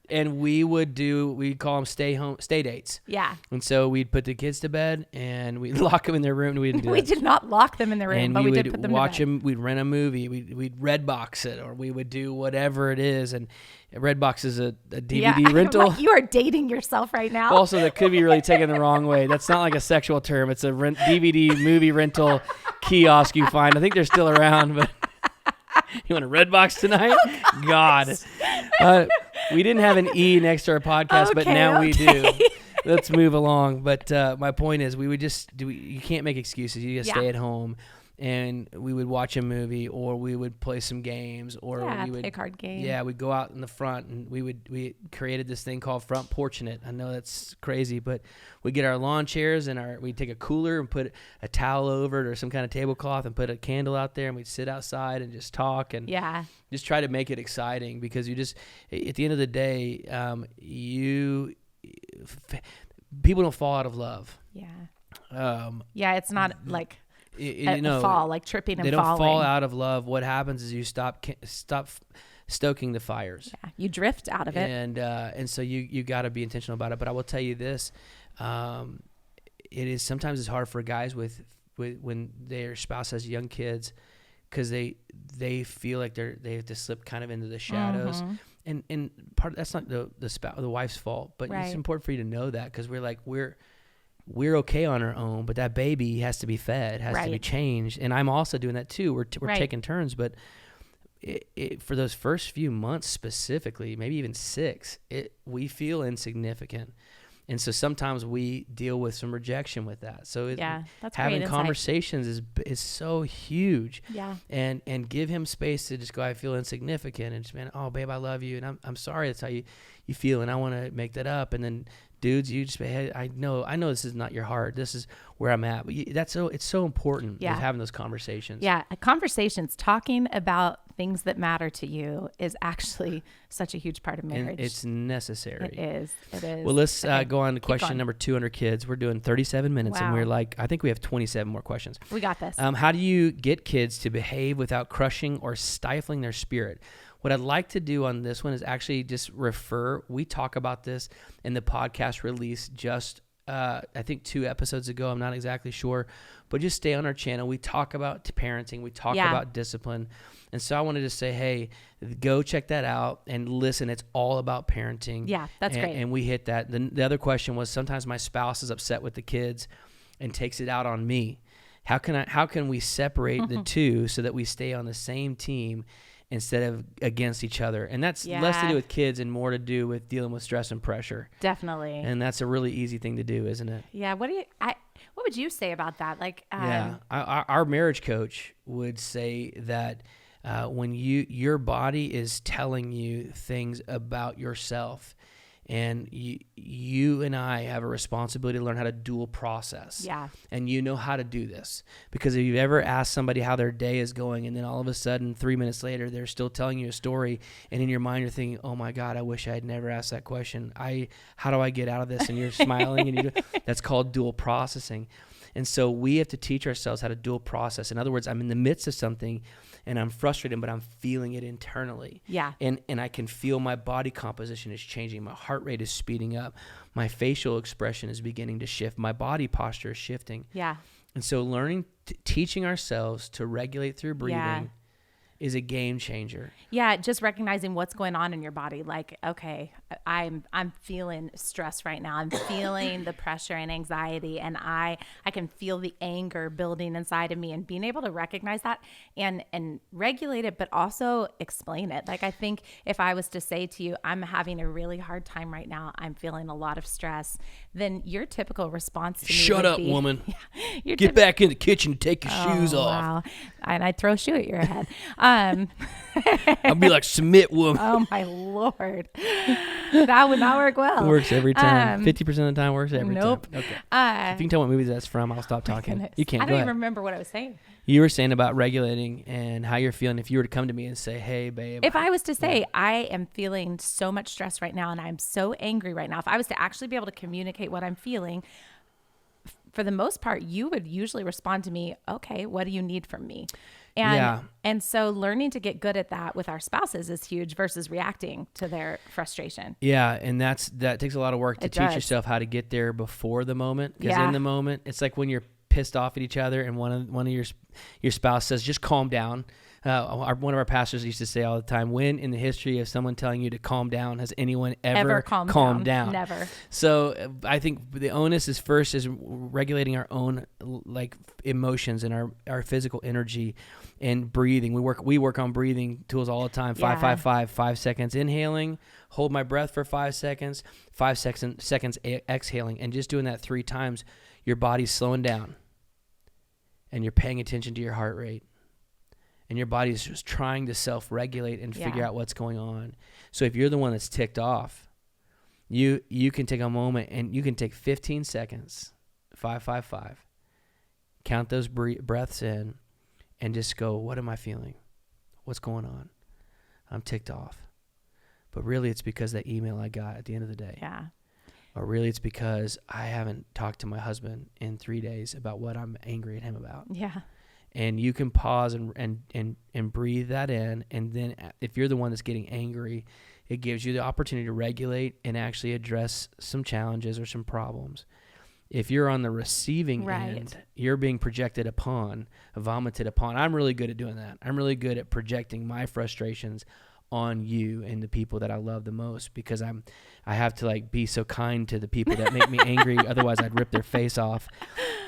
And we'd call them stay dates. Yeah. And so we'd put the kids to bed, and we'd lock them in their room. And we didn't do We that. did not lock them in the room, And but we we would did put them watch to bed. them. We'd rent a movie. We'd Redbox it, or we would do whatever it is. And Redbox is a DVD rental. You are dating yourself right now. Also, that could be really taken the wrong way. That's not like a sexual term. It's a DVD movie rental kiosk you find. I think they're still around, but you want a Redbox tonight? God. We didn't have an E next to our podcast, but now we do. Let's move along. But my point is, we would just do. You can't make excuses. You just stay at home, and we would watch a movie, or we would play some games, or we would play a card game. Yeah, we'd go out in the front, and we created this thing called Front Porching It. I know that's crazy, but we get our lawn chairs and we'd take a cooler and put a towel over it or some kind of tablecloth and put a candle out there, and we'd sit outside and just talk and just try to make it exciting, because you just, at the end of the day, people don't fall out of love. Yeah, it's not like a fall, like tripping and falling. They don't falling. fall out of love. What happens is you stop stoking the fires. Yeah, you drift out of it. And so you got to be intentional about it. But I will tell you this, sometimes it's hard for guys with when their spouse has young kids, because they feel like they have to slip kind of into the shadows. Mm-hmm. And part of that's not the wife's fault, but it's important for you to know that, because we're okay on our own, but that baby has to be fed, has to be changed. And I'm also doing that too. We're taking turns, but for those first few months specifically, maybe even 6, we feel insignificant. And so sometimes we deal with some rejection with that. So that's having great conversations is so huge. Yeah. And give him space to just go, I feel insignificant, and just, man, oh babe, I love you, and I'm sorry that's how you feel, and I want to make that up. And then dudes, you just, hey, I know this is not your heart. This is where I'm at. But it's so important with having those conversations. Yeah, conversations, talking about things that matter to you is actually such a huge part of marriage. And it's necessary. It is. Well, let's go on to question number 2 under kids. We're doing 37 minutes, and we're I think we have 27 more questions. We got this. How do you get kids to behave without crushing or stifling their spirit? What I'd like to do on this one is actually just we talk about this in the podcast release just, I think 2 episodes ago. I'm not exactly sure, but just stay on our channel. We talk about parenting. We talk about discipline. And so I wanted to say, hey, go check that out and listen. It's all about parenting. Yeah, that's great. And we hit that. The other question was, sometimes my spouse is upset with the kids and takes it out on me. How can we separate the two so that we stay on the same team instead of against each other? And that's less to do with kids and more to do with dealing with stress and pressure. Definitely. And that's a really easy thing to do, isn't it? Yeah. What would you say about that? Our marriage coach would say that when your body is telling you things about yourself, and you and I have a responsibility to learn how to dual process. Yeah. And you know how to do this. Because if you've ever asked somebody how their day is going, and then all of a sudden 3 minutes later they're still telling you a story, and in your mind you're thinking, oh my God, I wish I had never asked that question. How do I get out of this? And you're smiling, and that's called dual processing. And so we have to teach ourselves how to dual process. In other words, I'm in the midst of something and I'm frustrated, but I'm feeling it internally. Yeah. And I can feel my body composition is changing. My heart rate is speeding up. My facial expression is beginning to shift. My body posture is shifting. Yeah. And so teaching ourselves to regulate through breathing is a game changer. Yeah, just recognizing what's going on in your body. Like, okay, I'm feeling stress right now. I'm feeling the pressure and anxiety, and I can feel the anger building inside of me, and being able to recognize that and regulate it, but also explain it. Like, I think if I was to say to you, I'm having a really hard time right now, I'm feeling a lot of stress, then your typical response to me Shut would up, be, woman. Yeah, Get back in the kitchen and take your shoes off. Wow. And I'd throw a shoe at your head. I'll be like, submit, woman. Oh my Lord. That would not work well. It works every time. 50% of the time works every nope. time. Okay. If you can tell what movie that's from, I'll stop talking. Goodness. You can't. I Go don't ahead. even remember what I was saying. You were saying about regulating and how you're feeling. If you were to come to me and say, hey, babe. If I was to say, I am feeling so much stress right now and I'm so angry right now, if I was to actually be able to communicate what I'm feeling, for the most part, you would usually respond to me, okay, what do you need from me? And so learning to get good at that with our spouses is huge versus reacting to their frustration. Yeah, and that takes a lot of work to teach yourself how to get there before the moment. Because in the moment, it's like when you're pissed off at each other and one of your spouse says, just calm down. One of our pastors used to say all the time, when in the history of someone telling you to calm down has anyone ever calmed down? Never. So I think the onus is first is regulating our own like emotions and our physical energy and breathing. We work on breathing tools all the time. 5 seconds inhaling, hold my breath for 5 seconds, 5 seconds exhaling, and just doing that 3 times, your body's slowing down and you're paying attention to your heart rate. And your body is just trying to self-regulate and figure out what's going on. So if you're the one that's ticked off, you can take a moment and you can take 15 seconds, 5, 5, 5, count those breaths in and just go, what am I feeling? What's going on? I'm ticked off. But really it's because that email I got at the end of the day. Yeah. Or really it's because I haven't talked to my husband in 3 days about what I'm angry at him about. Yeah. And you can pause and breathe that in. And then if you're the one that's getting angry, it gives you the opportunity to regulate and actually address some challenges or some problems. If you're on the receiving end, you're being projected upon, vomited upon. I'm really good at doing that. I'm really good at projecting my frustrations on you and the people that I love the most, because I have to like be so kind to the people that make me angry. Otherwise I'd rip their face off.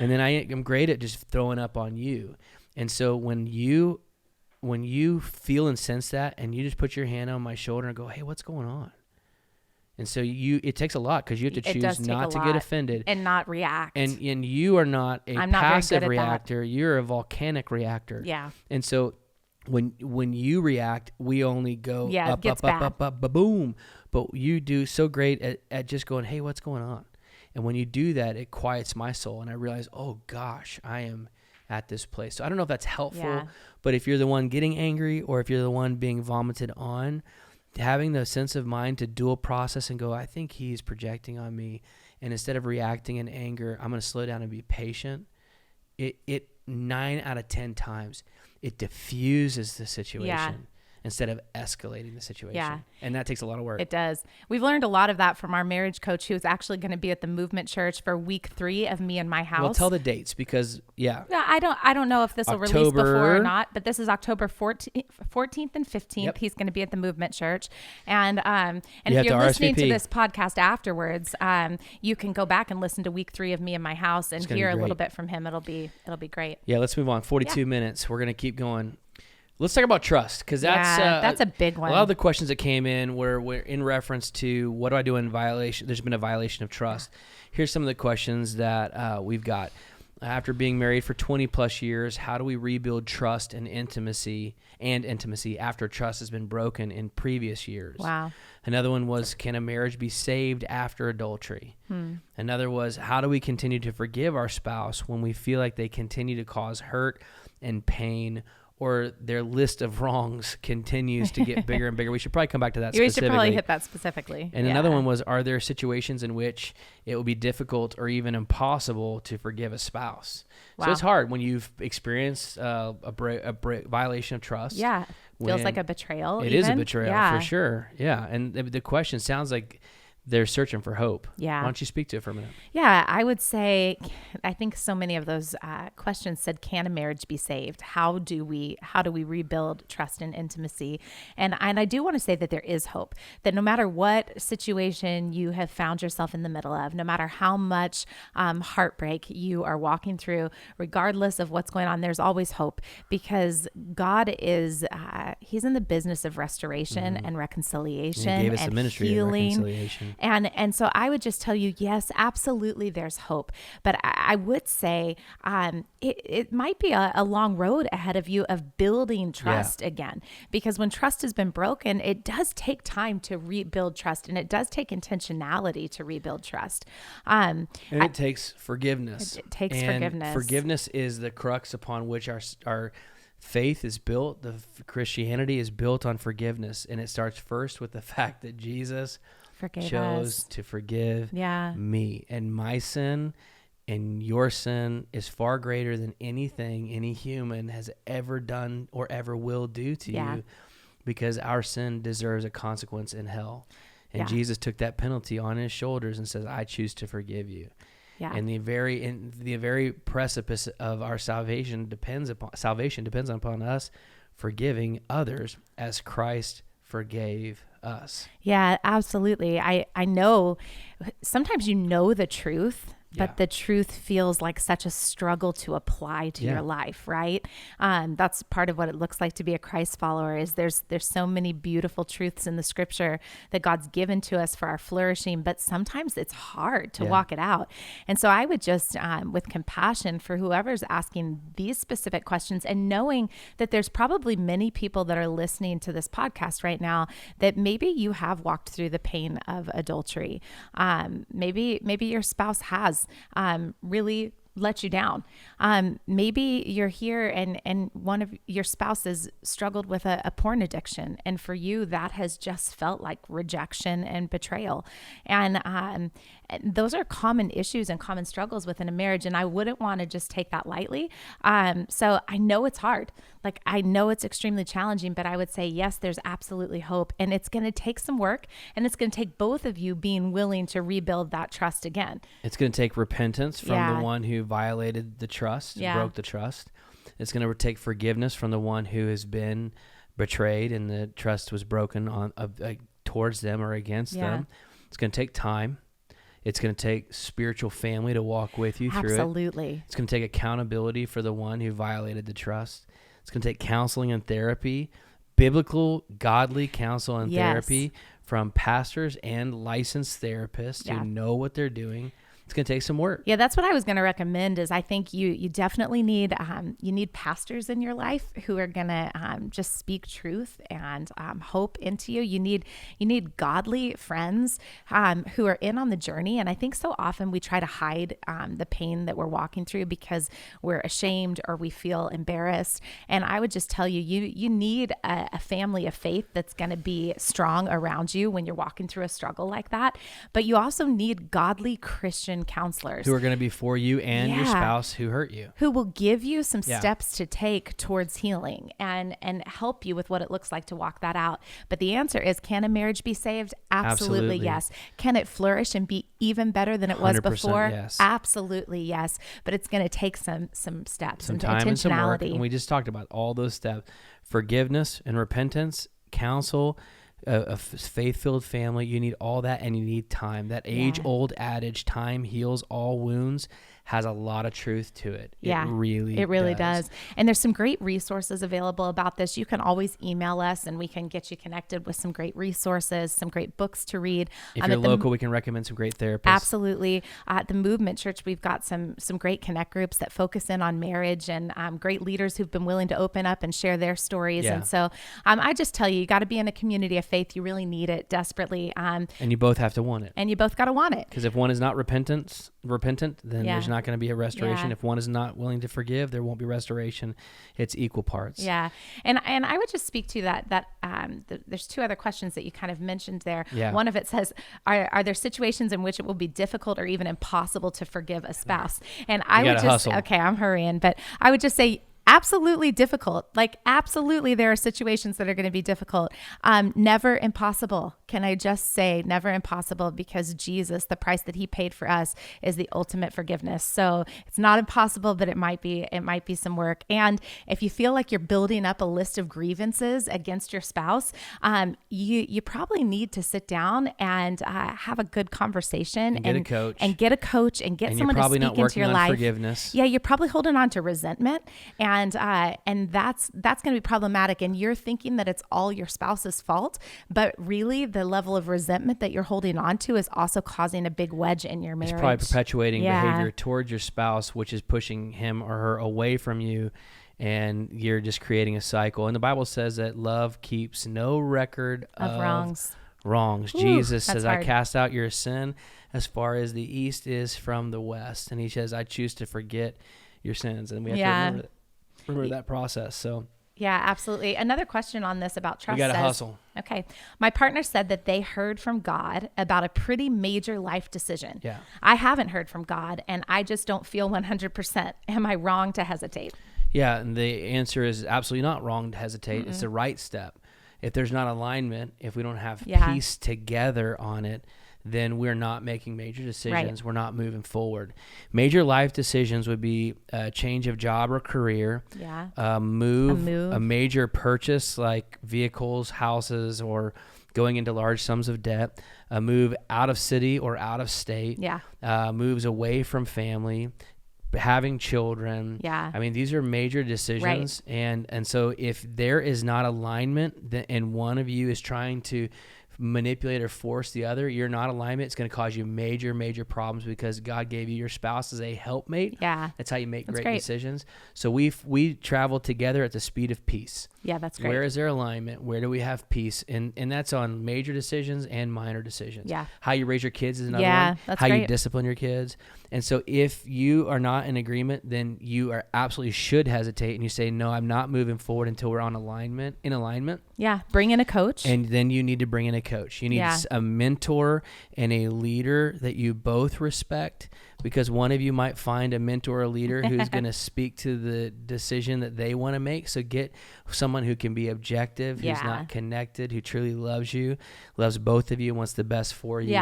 And then I'm great at just throwing up on you. And so when you feel and sense that, and you just put your hand on my shoulder and go, hey, what's going on? And so it takes a lot, because you have to choose not to get offended and not react. And you are not a passive reactor. You're a volcanic reactor. Yeah. And so when you react, we only go up, boom. But you do so great at just going, hey, what's going on? And when you do that, it quiets my soul. And I realize, oh gosh, I am at this place. So I don't know if that's helpful, but if you're the one getting angry or if you're the one being vomited on, having the sense of mind to dual process and go, I think he's projecting on me. And instead of reacting in anger, I'm going to slow down and be patient. It 9 out of 10 times, it diffuses the situation instead of escalating the situation. Yeah. And that takes a lot of work. It does. We've learned a lot of that from our marriage coach, who's actually going to be at the Movement Church for week 3 of Me and My House. Well, tell the dates, because I don't know if this will release before or not, but this is October 14th and 15th. Yep. He's going to be at the Movement Church. And if you're listening to this podcast afterwards, you can go back and listen to week 3 of Me and My House and hear a little bit from him. It'll be great. Yeah, let's move on. 42 minutes. We're going to keep going. Let's talk about trust, because that's a big one. A lot of the questions that came in were in reference to, what do I do in violation? There's been a violation of trust. Here's some of the questions that we've got. After being married for 20 plus years, how do we rebuild trust and intimacy after trust has been broken in previous years? Wow. Another one was, can a marriage be saved after adultery? Another was, how do we continue to forgive our spouse when we feel like they continue to cause hurt and pain, or their list of wrongs continues to get bigger and bigger? We should probably come back to that specifically. We should probably hit that specifically. And another one was, are there situations in which it will be difficult or even impossible to forgive a spouse? Wow. So it's hard when you've experienced a violation of trust. Yeah. Feels like a betrayal. It is a betrayal, for sure. Yeah. And the question sounds like they're searching for hope. Yeah. Why don't you speak to it for a minute? Yeah, I would say, I think so many of those questions said, can a marriage be saved? How do we rebuild trust and intimacy? And I do want to say that there is hope, that no matter what situation you have found yourself in the middle of, no matter how much heartbreak you are walking through, regardless of what's going on, there's always hope, because God is, he's in the business of restoration and reconciliation And he gave us and the ministry healing. of reconciliation. And so I would just tell you, yes, absolutely, there's hope. But I would say it might be a long road ahead of you of building trust again, because when trust has been broken, it does take time to rebuild trust, and it does take intentionality to rebuild trust. And it takes forgiveness. It takes and forgiveness. Forgiveness is the crux upon which our faith is built. Christianity is built on forgiveness, and it starts first with the fact that Jesus chose to forgive me, and my sin and your sin is far greater than anything any human has ever done or ever will do to you, because our sin deserves a consequence in hell. And Jesus took that penalty on his shoulders and says, I choose to forgive you. Yeah. And the very precipice of our salvation depends upon us forgiving others as Christ forgave us. Yeah, absolutely. I know sometimes you know the truth, but the truth feels like such a struggle to apply to your life, right? That's part of what it looks like to be a Christ follower. Is there's so many beautiful truths in the scripture that God's given to us for our flourishing, but sometimes it's hard to walk it out. And so I would just, with compassion for whoever's asking these specific questions, and knowing that there's probably many people that are listening to this podcast right now that maybe you have walked through the pain of adultery. Maybe your spouse has really let you down. Maybe you're here and one of your spouses struggled with a porn addiction, and for you that has just felt like rejection and betrayal. And those are common issues and common struggles within a marriage, and I wouldn't want to just take that lightly. So I know it's hard. Like, I know it's extremely challenging, but I would say, yes, there's absolutely hope, and it's going to take some work, and it's going to take both of you being willing to rebuild that trust again. It's going to take repentance from the one who violated the trust, broke the trust. It's going to take forgiveness from the one who has been betrayed and the trust was broken towards them or against them. It's going to take time. It's going to take spiritual family to walk with you through it. Absolutely. It's going to take accountability for the one who violated the trust. It's going to take counseling and therapy, biblical, godly counsel and therapy from pastors and licensed therapists who know what they're doing. It's going to take some work. Yeah, that's what I was going to recommend. Is I think you definitely need pastors in your life who are going to just speak truth and hope into you. You need godly friends who are in on the journey. And I think so often we try to hide the pain that we're walking through because we're ashamed or we feel embarrassed. And I would just tell you, you need a family of faith that's going to be strong around you when you're walking through a struggle like that. But you also need godly Christian counselors who are going to be for you and your spouse who hurt you, who will give you some steps to take towards healing and help you with what it looks like to walk that out. But the answer is, can a marriage be saved? Absolutely yes. Can it flourish and be even better than it was before? Yes. Absolutely yes. But it's going to take some steps, some and time intentionality. and some work. And we just talked about all those steps: forgiveness and repentance, counsel, a faith-filled family. You need all that, and you need time. That age-old adage, time heals all wounds, has a lot of truth to it. Yeah, it really does. And there's some great resources available about this. You can always email us and we can get you connected with some great resources, some great books to read. If you're local, we can recommend some great therapists. Absolutely. At the Movement Church, we've got some great connect groups that focus in on marriage, and great leaders who've been willing to open up and share their stories. Yeah. And so I just tell you got to be in a community of faith. You really need it desperately. And you both have to want it. And you both got to want it. Because if one is not repentant, then there's not going to be a restoration. Yeah. If one is not willing to forgive, there won't be restoration. It's equal parts. Yeah. And I would just speak to that there's two other questions that you kind of mentioned there. Yeah. One of it says, are there situations in which it will be difficult or even impossible to forgive a spouse? And I would just, hustle. okay, I'm hurrying, but I would just say, absolutely difficult. Like absolutely there are situations that are going to be difficult. Never impossible. Can I just say never impossible, because Jesus, the price that he paid for us, is the ultimate forgiveness. So it's not impossible, but it might be some work. And if you feel like you're building up a list of grievances against your spouse, you probably need to sit down and have a good conversation and get a coach and get someone to speak into your life. Forgiveness. Yeah, you're probably holding on to resentment, and that's going to be problematic. And you're thinking that it's all your spouse's fault, but really the level of resentment that you're holding on to is also causing a big wedge in your marriage. It's probably perpetuating behavior towards your spouse, which is pushing him or her away from you, and you're just creating a cycle. And the Bible says that love keeps no record of wrongs. Ooh, Jesus says, hard. I cast out your sin as far as the east is from the west. And he says, I choose to forget your sins. And we have to remember that process. So yeah, absolutely. Another question on this about trust. We got to hustle. Okay. My partner said that they heard from God about a pretty major life decision. Yeah. I haven't heard from God, and I just don't feel 100%. Am I wrong to hesitate? Yeah. And the answer is absolutely not wrong to hesitate. Mm-hmm. It's the right step. If there's not alignment, if we don't have peace together on it, then we're not making major decisions. Right. We're not moving forward. Major life decisions would be a change of job or career, a major purchase like vehicles, houses, or going into large sums of debt, a move out of city or out of state, moves away from family, having children. Yeah. I mean, these are major decisions. Right. And so if there is not alignment and one of you is trying to manipulate or force the other, you're not alignment. It's going to cause you major, major problems, because God gave you your spouse as a helpmate. Yeah. That's how you make great decisions. So we travel together at the speed of peace. Yeah, that's great. Where is there alignment? Where do we have peace? And that's on major decisions and minor decisions. Yeah. How you raise your kids is another one. That's how great. you discipline your kids. And so if you are not in agreement, then you are absolutely should hesitate, and you say, no, I'm not moving forward until we're in alignment. Yeah. Bring in a coach. And then you need to bring in a coach. You need a mentor and a leader that you both respect, because one of you might find a mentor or leader who's going to speak to the decision that they want to make. So get someone who can be objective, who's not connected, who truly loves you, loves both of you, wants the best for you,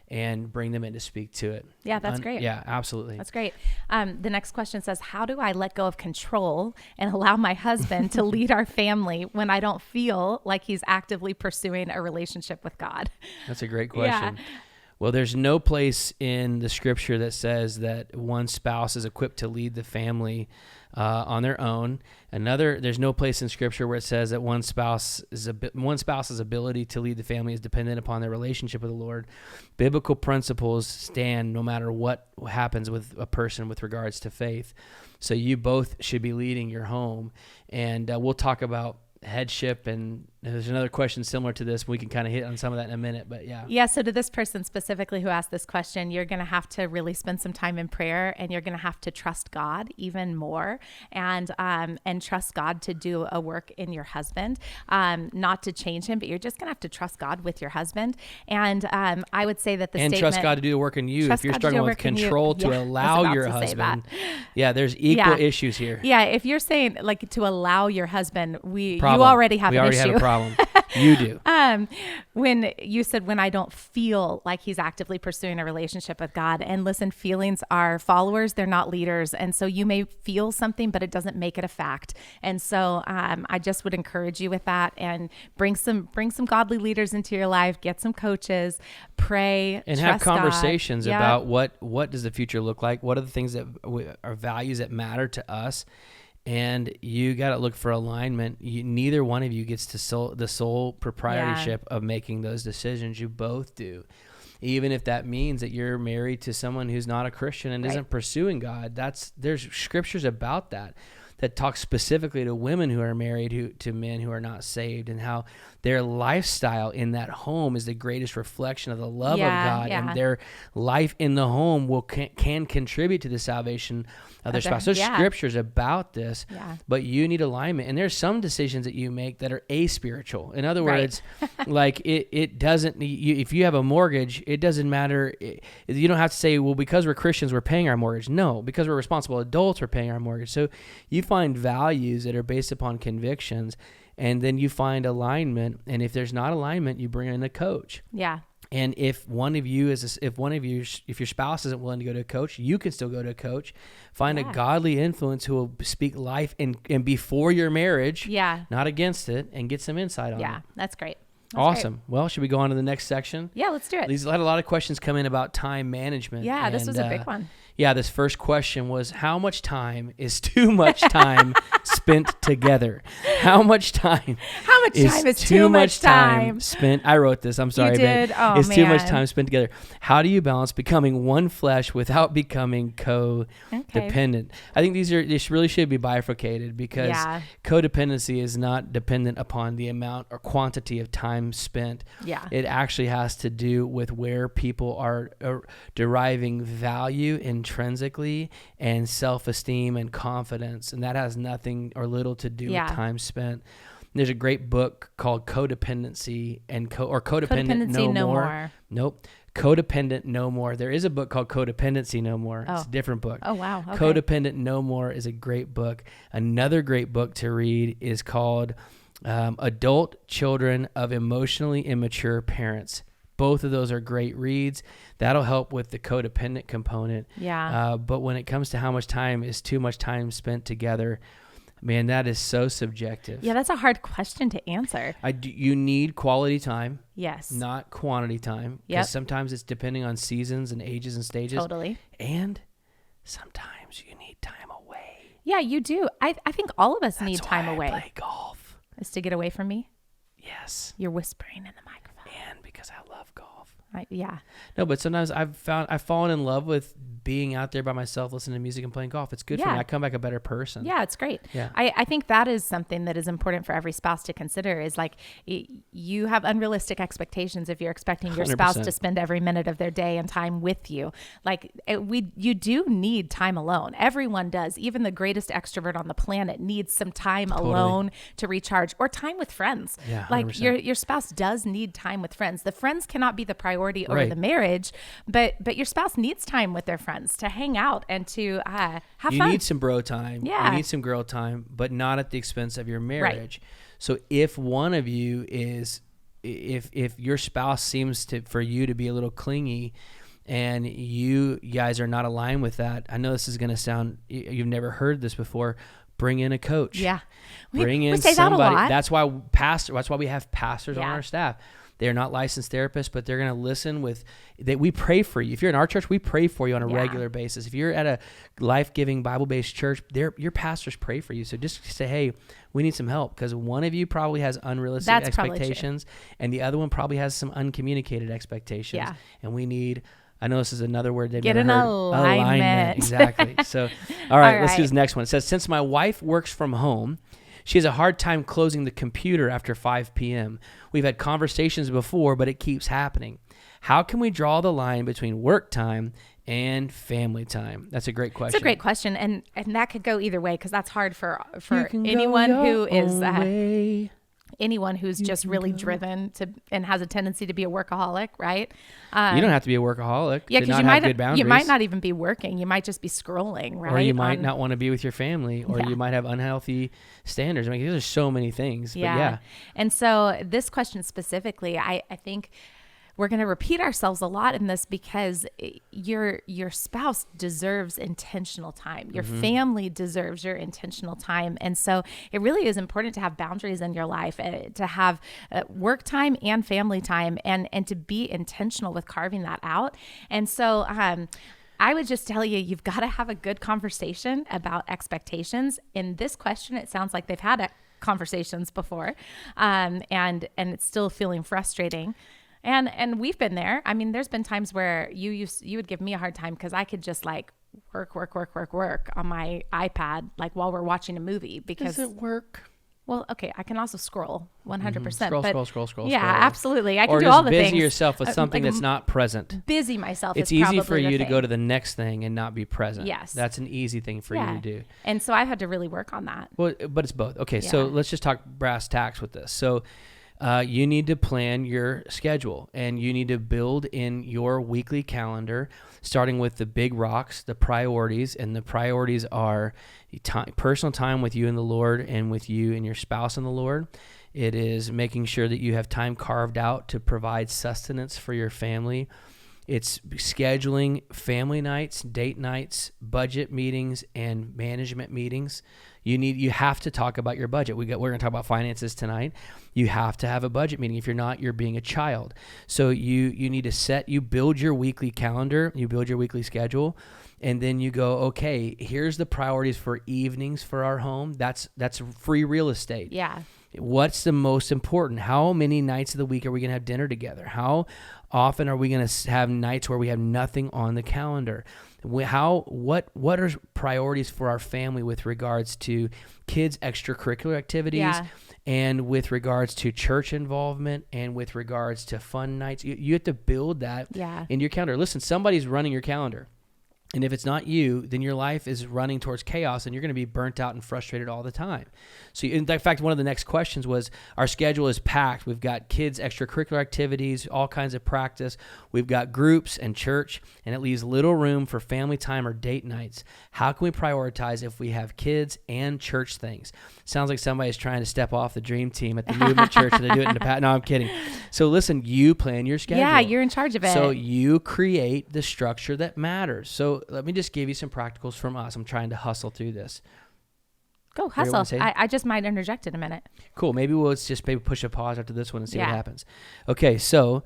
and bring them in to speak to it. Yeah, that's great. Yeah, absolutely. That's great. The next question says, how do I let go of control and allow my husband to lead our family when I don't feel like he's actively pursuing a relationship with God? That's a great question. Yeah. Well, there's no place in the scripture that says that one spouse is equipped to lead the family on their own. There's no place in scripture where it says that one spouse's ability to lead the family is dependent upon their relationship with the Lord. Biblical principles stand no matter what happens with a person with regards to faith. So you both should be leading your home, and we'll talk about headship, and there's another question similar to this. We can kind of hit on some of that in a minute, but so to this person specifically who asked this question, you're going to have to really spend some time in prayer, and you're going to have to trust God even more, and trust God to do a work in your husband, not to change him, but you're just going to have to trust God with your husband. And I would say that trust God to do the work in you. If you're struggling with control to allow your husband, there's equal issues here. Yeah, if you're saying like to allow your husband, you already have an issue. Have a problem. You do. When you said, when I don't feel like he's actively pursuing a relationship with God, and listen, feelings are followers, they're not leaders. And so you may feel something, but it doesn't make it a fact. And so I just would encourage you with that, and bring some godly leaders into your life, get some coaches, pray, and have conversations about what does the future look like? What are the things that are values that matter to us? And you got to look for alignment. Neither one of you gets to the sole proprietorship of making those decisions. You both do. Even if that means that you're married to someone who's not a Christian and isn't pursuing God. There's scriptures about that talk specifically to women who are married to men who are not saved, and how their lifestyle in that home is the greatest reflection of the love of God, and their life in the home can contribute to the salvation of their spouse. There's scriptures about this, but you need alignment. And there's some decisions that you make that are aspiritual. In other words, like it doesn't, if you have a mortgage, it doesn't matter. You don't have to say, well, because we're Christians, we're paying our mortgage. No, because we're responsible adults, we're paying our mortgage. So you find values that are based upon convictions, and then you find alignment. And if there's not alignment, you bring in a coach. Yeah. And if your spouse isn't willing to go to a coach, you can still go to a coach. Find a godly influence who will speak life and before your marriage, not against it, and get some insight on it. Yeah, that's great. That's awesome. great. Well, should we go on to the next section? Yeah, let's do it. These had a lot of questions come in about time management. Yeah, this was a big one. Yeah, this first question was, how much time is too much time spent together? How much time? How much time is too much time spent? I wrote this. I'm sorry, you did? man. Oh, it's man. too much time spent together. How do you balance becoming one flesh without becoming codependent? I think these really should be bifurcated, because codependency is not dependent upon the amount or quantity of time spent. Yeah. It actually has to do with where people are deriving value intrinsically and self-esteem and confidence, and that has nothing or little to do with time spent. There's a great book called Codependency and Codependent No More. Nope. Codependent No More. There is a book called Codependency No More. It's a different book. Oh, wow. Okay. Codependent No More is a great book. Another great book to read is called Adult Children of Emotionally Immature Parents. Both of those are great reads. That'll help with the codependent component. Yeah. But when it comes to how much time is too much time spent together, man, that is so subjective. Yeah, that's a hard question to answer. You need quality time. Yes. Not quantity time. Because sometimes it's depending on seasons and ages and stages. Totally. And sometimes you need time away. Yeah, you do. I think all of us need time away. Play golf. Is to get away from me? Yes. You're whispering in the microphone. And because I love golf. Yeah. No, but sometimes I've fallen in love with being out there by myself, listening to music and playing golf. It's good for me. I come back a better person. Yeah, it's great. Yeah. I think that is something that is important for every spouse to consider, is like you have unrealistic expectations if you're expecting your 100%. spouse to spend every minute of their day and time with you. Like you do need time alone. Everyone does. Even the greatest extrovert on the planet needs some time alone to recharge, or time with friends. Yeah, 100%. Like your spouse does need time with friends. The friends cannot be the priority over the marriage, but your spouse needs time with their friends to hang out and to have fun. You need some bro time. Yeah. You need some girl time, but not at the expense of your marriage. Right. So if one of you is, if your spouse seems for you to be a little clingy, and you guys are not aligned with that, I know this is going to sound, you've never heard this before, bring in a coach. Yeah. Bring in we say somebody. That a lot. That's why we have pastors on our staff. They're not licensed therapists, but they're going to listen we pray for you. If you're in our church, we pray for you on a regular basis. If you're at a life-giving Bible-based church, your pastors pray for you. So just say, hey, we need some help, because one of you probably has unrealistic expectations, and the other one probably has some uncommunicated expectations. Yeah. And we need, I know this is another word they've Get never an heard. alignment. Exactly. So, all right, let's do this next one. It says, since my wife works from home, she has a hard time closing the computer after 5 p.m. We've had conversations before, but it keeps happening. How can we draw the line between work time and family time? That's a great question. It's a great question, and that could go either way, because that's hard for anyone who is anyone who's just really driven to and has a tendency to be a workaholic, right? You don't have to be a workaholic. Yeah, because you might not even be working. You might just be scrolling, right? Or you might not want to be with your family, or you might have unhealthy standards. I mean, there's so many things. But yeah. And so this question specifically, I think we're going to repeat ourselves a lot in this, because your spouse deserves intentional time. Your family deserves your intentional time. And so it really is important to have boundaries in your life, to have work time and family time, and to be intentional with carving that out. And so I would just tell you, you've got to have a good conversation about expectations. In this question, it sounds like they've had conversations before, and it's still feeling frustrating. And we've been there. I mean, there's been times where you would give me a hard time because I could just like work on my iPad, like while we're watching a movie. Because does it work? Well, okay, I can also scroll 100%. Scroll. Yeah, absolutely. I can or do all the busy things. yourself with something that's not present. Busy myself. It's is easy for you to thing. go to the next thing and not be present. Yes. That's an easy thing for you to do. And so I've had to really work on that. Well, but it's both. Okay, so let's just talk brass tacks with this. So you need to plan your schedule, and you need to build in your weekly calendar, starting with the big rocks, the priorities. And the priorities are personal time with you and the Lord, and with you and your spouse and the Lord. It is making sure that you have time carved out to provide sustenance for your family. It's scheduling family nights, date nights, budget meetings, and management meetings. You have to talk about your budget. We're going to talk about finances tonight. You have to have a budget meeting. If you're not, you're being a child. So you need to you build your weekly calendar, you build your weekly schedule, and then you go, okay, here's the priorities for evenings for our home. That's free real estate. Yeah. What's the most important? How many nights of the week are we going to have dinner together? How often are we going to have nights where we have nothing on the calendar? What are priorities for our family with regards to kids' extracurricular activities, and with regards to church involvement, and with regards to fun nights? You have to build that in your calendar. Listen, somebody's running your calendar. And if it's not you, then your life is running towards chaos, and you're going to be burnt out and frustrated all the time. So in fact, one of the next questions was, our schedule is packed. We've got kids' extracurricular activities, all kinds of practice. We've got groups and church, and it leaves little room for family time or date nights. How can we prioritize if we have kids and church things? Sounds like somebody's trying to step off the dream team at the movement church, and they do it in the past. No, I'm kidding. So listen, you plan your schedule. Yeah, you're in charge of it. So you create the structure that matters. So let me just give you some practicals from us. I'm trying to hustle through this. Go hustle. I just might interject in a minute. Cool. Maybe let's just push a pause after this one and see what happens. Okay, so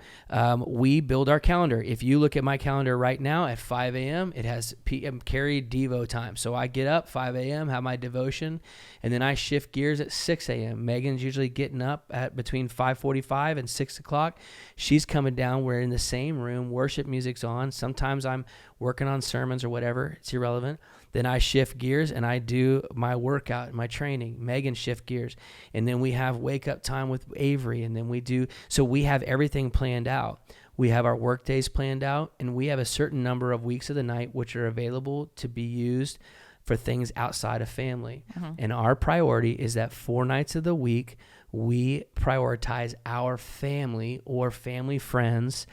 we build our calendar. If you look at my calendar right now at 5 a.m., it has PM Carey Devo time. So I get up 5 a.m., have my devotion, and then I shift gears at 6 a.m. Megan's usually getting up at between 5:45 and 6 o'clock. She's coming down. We're in the same room. Worship music's on. Sometimes I'm working on sermons or whatever. It's irrelevant. Then I shift gears and I do my workout, my training. Megan shift gears. And then we have wake up time with Avery. And then so we have everything planned out. We have our work days planned out, and we have a certain number of weeks of the night which are available to be used for things outside of family. Mm-hmm. And our priority is that 4 nights of the week, we prioritize our family or family friends,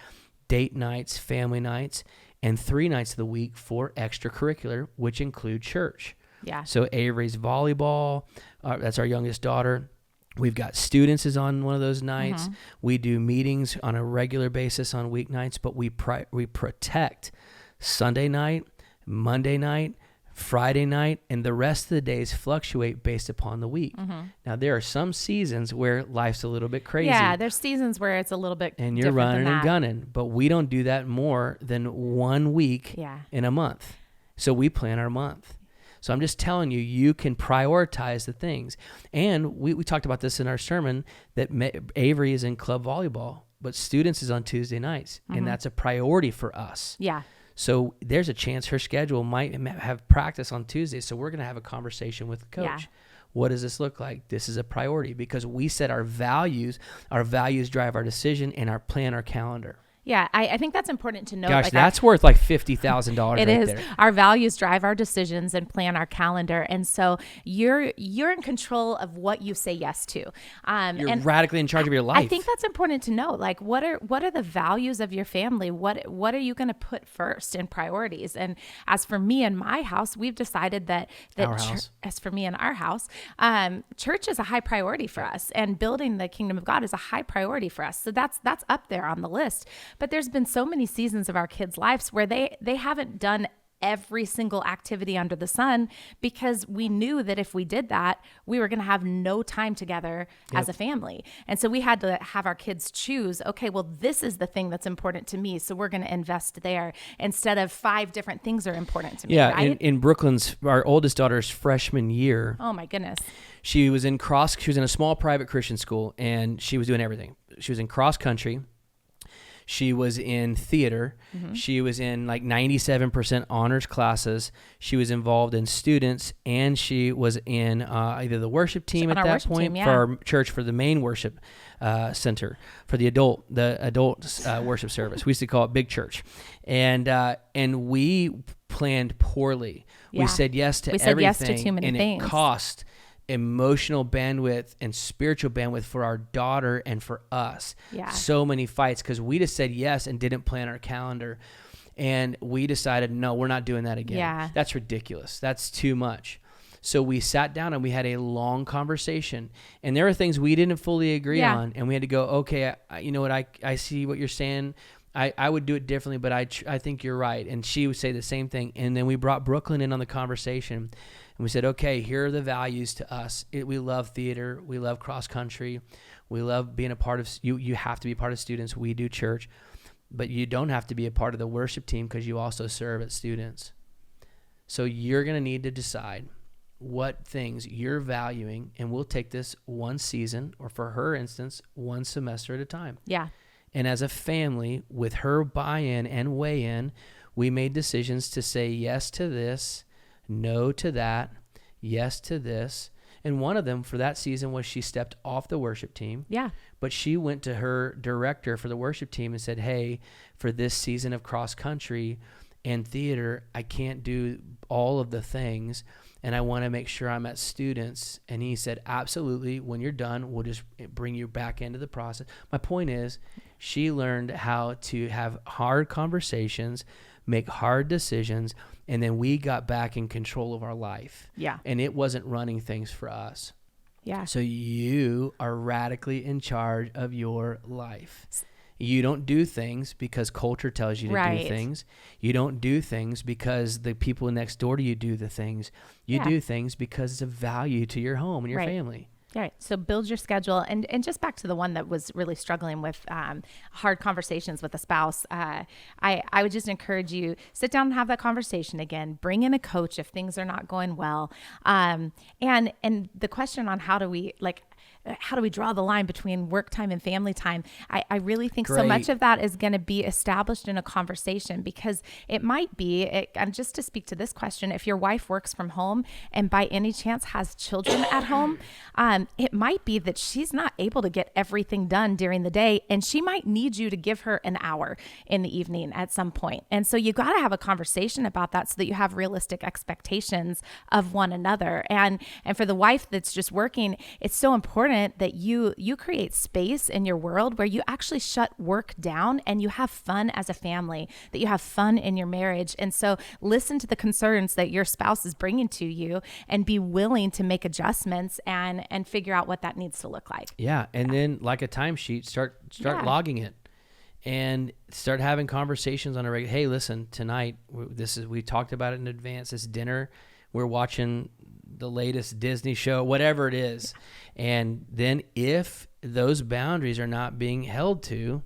date nights, family nights, and 3 nights of the week for extracurricular, which include church. Yeah. So Avery's volleyball, that's our youngest daughter. We've got students is on one of those nights. Mm-hmm. We do meetings on a regular basis on weeknights, but we protect Sunday night, Monday night, Friday night, and the rest of the days fluctuate based upon the week. Mm-hmm. Now, there are some seasons where life's a little bit crazy. Yeah, there's seasons where it's a little bit and you're running and gunning, but we don't do that more than 1 week in a month. So we plan our month. So I'm just telling you, you can prioritize the things. And we talked about this in our sermon, that Avery is in club volleyball, but students is on Tuesday nights, mm-hmm. and that's a priority for us. Yeah. So there's a chance her schedule might have practice on Tuesday. So we're going to have a conversation with the coach. Yeah. What does this look like? This is a priority because we set our values. Our values drive our decision and our plan, our calendar. Yeah, I think that's important to know. Gosh, that's worth like $50,000 right there. It is. There. Our values drive our decisions and plan our calendar. And so you're in control of what you say yes to. You're radically in charge of your life. I think that's important to know. Like, what are the values of your family? What are you going to put first in priorities? And as for me and my house, we've decided that as for me and our house, church is a high priority for us, and building the kingdom of God is a high priority for us. So that's up there on the list. But there's been so many seasons of our kids' lives where they haven't done every single activity under the sun, because we knew that if we did that, we were going to have no time together as a family. And so we had to have our kids choose, okay, well, this is the thing that's important to me, so we're going to invest there, instead of 5 different things are important to me. Yeah, right? in Brooklyn's, our oldest daughter's freshman year. Oh my goodness. She was in a small private Christian school, and she was doing everything. She was in cross country. She was in theater. Mm-hmm. She was in like 97% honors classes. She was involved in students, and she was in either the worship team at that point for our church, for the main worship center, for the adult worship service. We used to call it Big Church, and we planned poorly. Yeah. We said yes to everything, yes to too many things. It cost emotional bandwidth and spiritual bandwidth for our daughter and for us. Yeah. So many fights because we just said yes and didn't plan our calendar. And we decided, no, we're not doing that again. Yeah. That's ridiculous. That's too much. So we sat down and we had a long conversation. And there were things we didn't fully agree on. And we had to go, okay, you know what? I see what you're saying. I would do it differently, but I think you're right. And she would say the same thing. And then we brought Brooklyn in on the conversation. And we said, okay, here are the values to us. We love theater. We love cross country. We love being a part of, you have to be a part of students. We do church. But you don't have to be a part of the worship team because you also serve at students. So you're going to need to decide what things you're valuing, and we'll take this one season, or for her instance, one semester at a time. Yeah. And as a family, with her buy-in and weigh-in, we made decisions to say yes to this, no to that, yes to this. And one of them for that season was she stepped off the worship team. Yeah. But she went to her director for the worship team and said, hey, for this season of cross country and theater, I can't do all of the things, and I want to make sure I'm at students. And he said, absolutely. When you're done, we'll just bring you back into the process. My point is, she learned how to have hard conversations, make hard decisions, and then we got back in control of our life. Yeah. And it wasn't running things for us. Yeah. So you are radically in charge of your life. You don't do things because culture tells you to Right. do things. You don't do things because the people next door to you do the things. You do things because it's of value to your home and your Right. family. Right. So build your schedule. And just back to the one that was really struggling with hard conversations with a spouse, I would just encourage you, sit down and have that conversation again. Bring in a coach if things are not going well. And the question on how do we draw the line between work time and family time? I really think so much of that is going to be established in a conversation, because it might be, and just to speak to this question, if your wife works from home and by any chance has children at home, it might be that she's not able to get everything done during the day, and she might need you to give her an hour in the evening at some point. And so you got to have a conversation about that so that you have realistic expectations of one another. And for the wife that's just working, it's so important that you create space in your world where you actually shut work down and you have fun as a family, that you have fun in your marriage. And so listen to the concerns that your spouse is bringing to you and be willing to make adjustments and figure out what that needs to look like. Yeah. And then like a timesheet, start logging it and start having conversations on a regular. Hey, listen, tonight, we talked about it in advance. This dinner, we're watching the latest Disney show, whatever it is. And then if those boundaries are not being held to,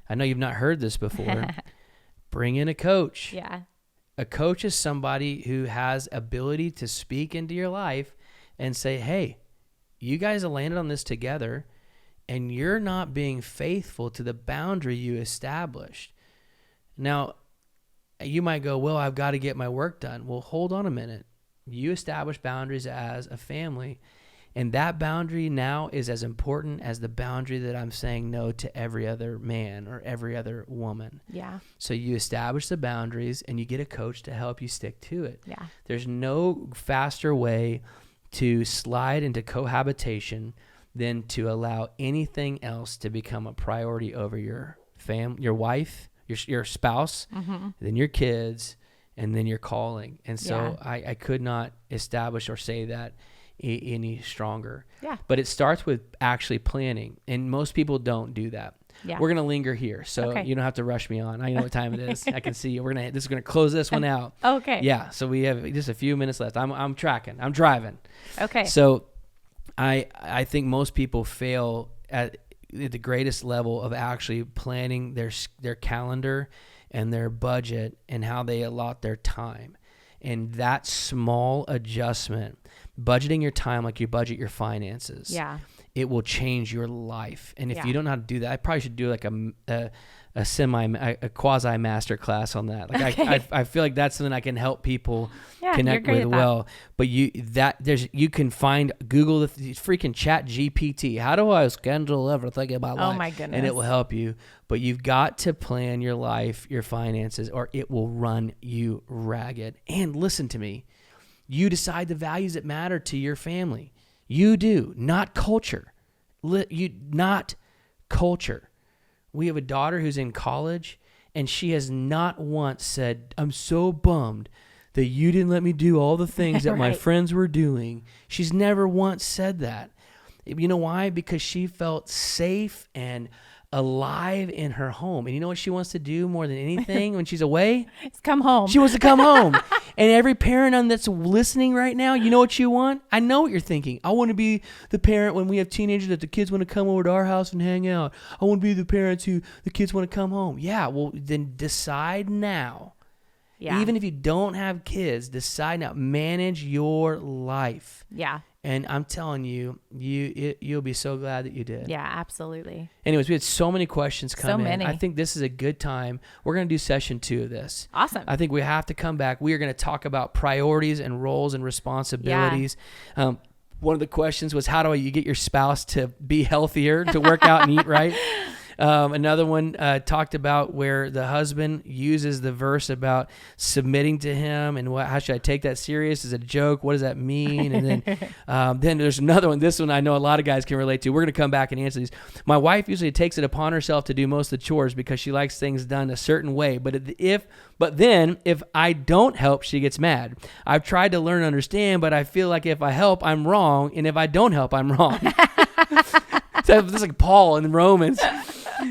I know you've not heard this before, bring in a coach. Yeah. A coach is somebody who has ability to speak into your life and say, hey, you guys have landed on this together and you're not being faithful to the boundary you established. Now, you might go, well, I've got to get my work done. Well, hold on a minute. You establish boundaries as a family, and that boundary now is as important as the boundary that I'm saying no to every other man or every other woman. Yeah. So you establish the boundaries and you get a coach to help you stick to it. Yeah. There's no faster way to slide into cohabitation than to allow anything else to become a priority over your your wife, your spouse, then your kids, and then your calling. And so I could not establish or say that any stronger. Yeah. But it starts with actually planning, and most people don't do that. Yeah. We're going to linger here, so you don't have to rush me on. I know what time it is. I can see you. This is going to close this one out. Okay. Yeah. So we have just a few minutes left. I'm tracking. I'm driving. Okay. So I think most people fail at the greatest level of actually planning their calendar and their budget and how they allot their time. And that small adjustment, budgeting your time like you budget your finances, it will change your life. And if you don't know how to do that, I probably should do like a quasi master class on that. Like I feel like that's something I can help people connect with well. But you can find, Google the freaking Chat GPT. How do I schedule everything in my life? Oh my goodness. And it will help you. But you've got to plan your life, your finances, or it will run you ragged. And listen to me, you decide the values that matter to your family. You do, not culture. Not culture. We have a daughter who's in college, and she has not once said, I'm so bummed that you didn't let me do all the things that my friends were doing. She's never once said that. You know why? Because she felt safe and alive in her home. And you know what she wants to do more than anything when she's away? It's come home. She wants to come home. And every parent that's listening right now, you know what you want? I know what you're thinking. I want to be the parent when we have teenagers that the kids want to come over to our house and hang out. I want to be the parents who the kids want to come home. Yeah, well, then decide now. Yeah. Even if you don't have kids, decide now. Manage your life. Yeah. And I'm telling you, you'll be so glad that you did. Yeah, absolutely. Anyways, we had so many questions come in. Many. I think this is a good time. We're going to do session 2 of this. Awesome. I think we have to come back. We are going to talk about priorities and roles and responsibilities. Yeah. One of the questions was, how do you get your spouse to be healthier, to work out and eat right? Another one talked about where the husband uses the verse about submitting to him and how should I take that serious? Is it a joke? What does that mean? And then there's another one. This one I know a lot of guys can relate to. We're going to come back and answer these. My wife usually takes it upon herself to do most of the chores because she likes things done a certain way. But then if I don't help, she gets mad. I've tried to learn and understand, but I feel like if I help, I'm wrong. And if I don't help, I'm wrong. So this is like Paul in Romans.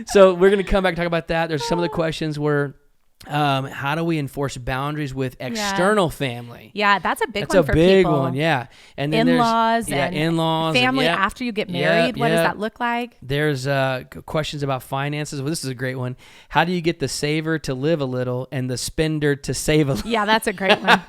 So we're going to come back and talk about that. There's some of the questions were, how do we enforce boundaries with external family? Yeah, that's a big one for people. That's a big one, yeah. And then in-laws there's in-laws, family after you get married. What does that look like? There's questions about finances. Well, this is a great one. How do you get the saver to live a little and the spender to save a little? Yeah, that's a great one.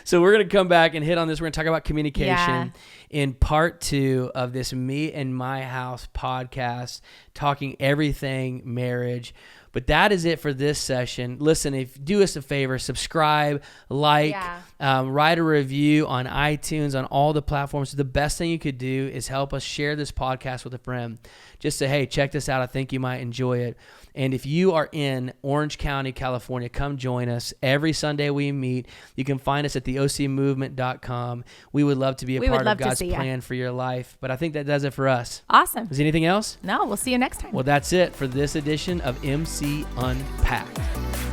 So we're going to come back and hit on this. We're going to talk about communication in part 2 of this Me and My House podcast, talking everything marriage. But that is it for this session. Listen, do us a favor, subscribe, write a review on iTunes, on all the platforms. The best thing you could do is help us share this podcast with a friend. Just say, hey, check this out. I think you might enjoy it. And if you are in Orange County, California, come join us. Every Sunday we meet. You can find us at theocmovement.com. We would love to be a part of God's plan for your life. But I think that does it for us. Awesome. Is anything else? No, we'll see you next time. Well, that's it for this edition of MC Unpacked.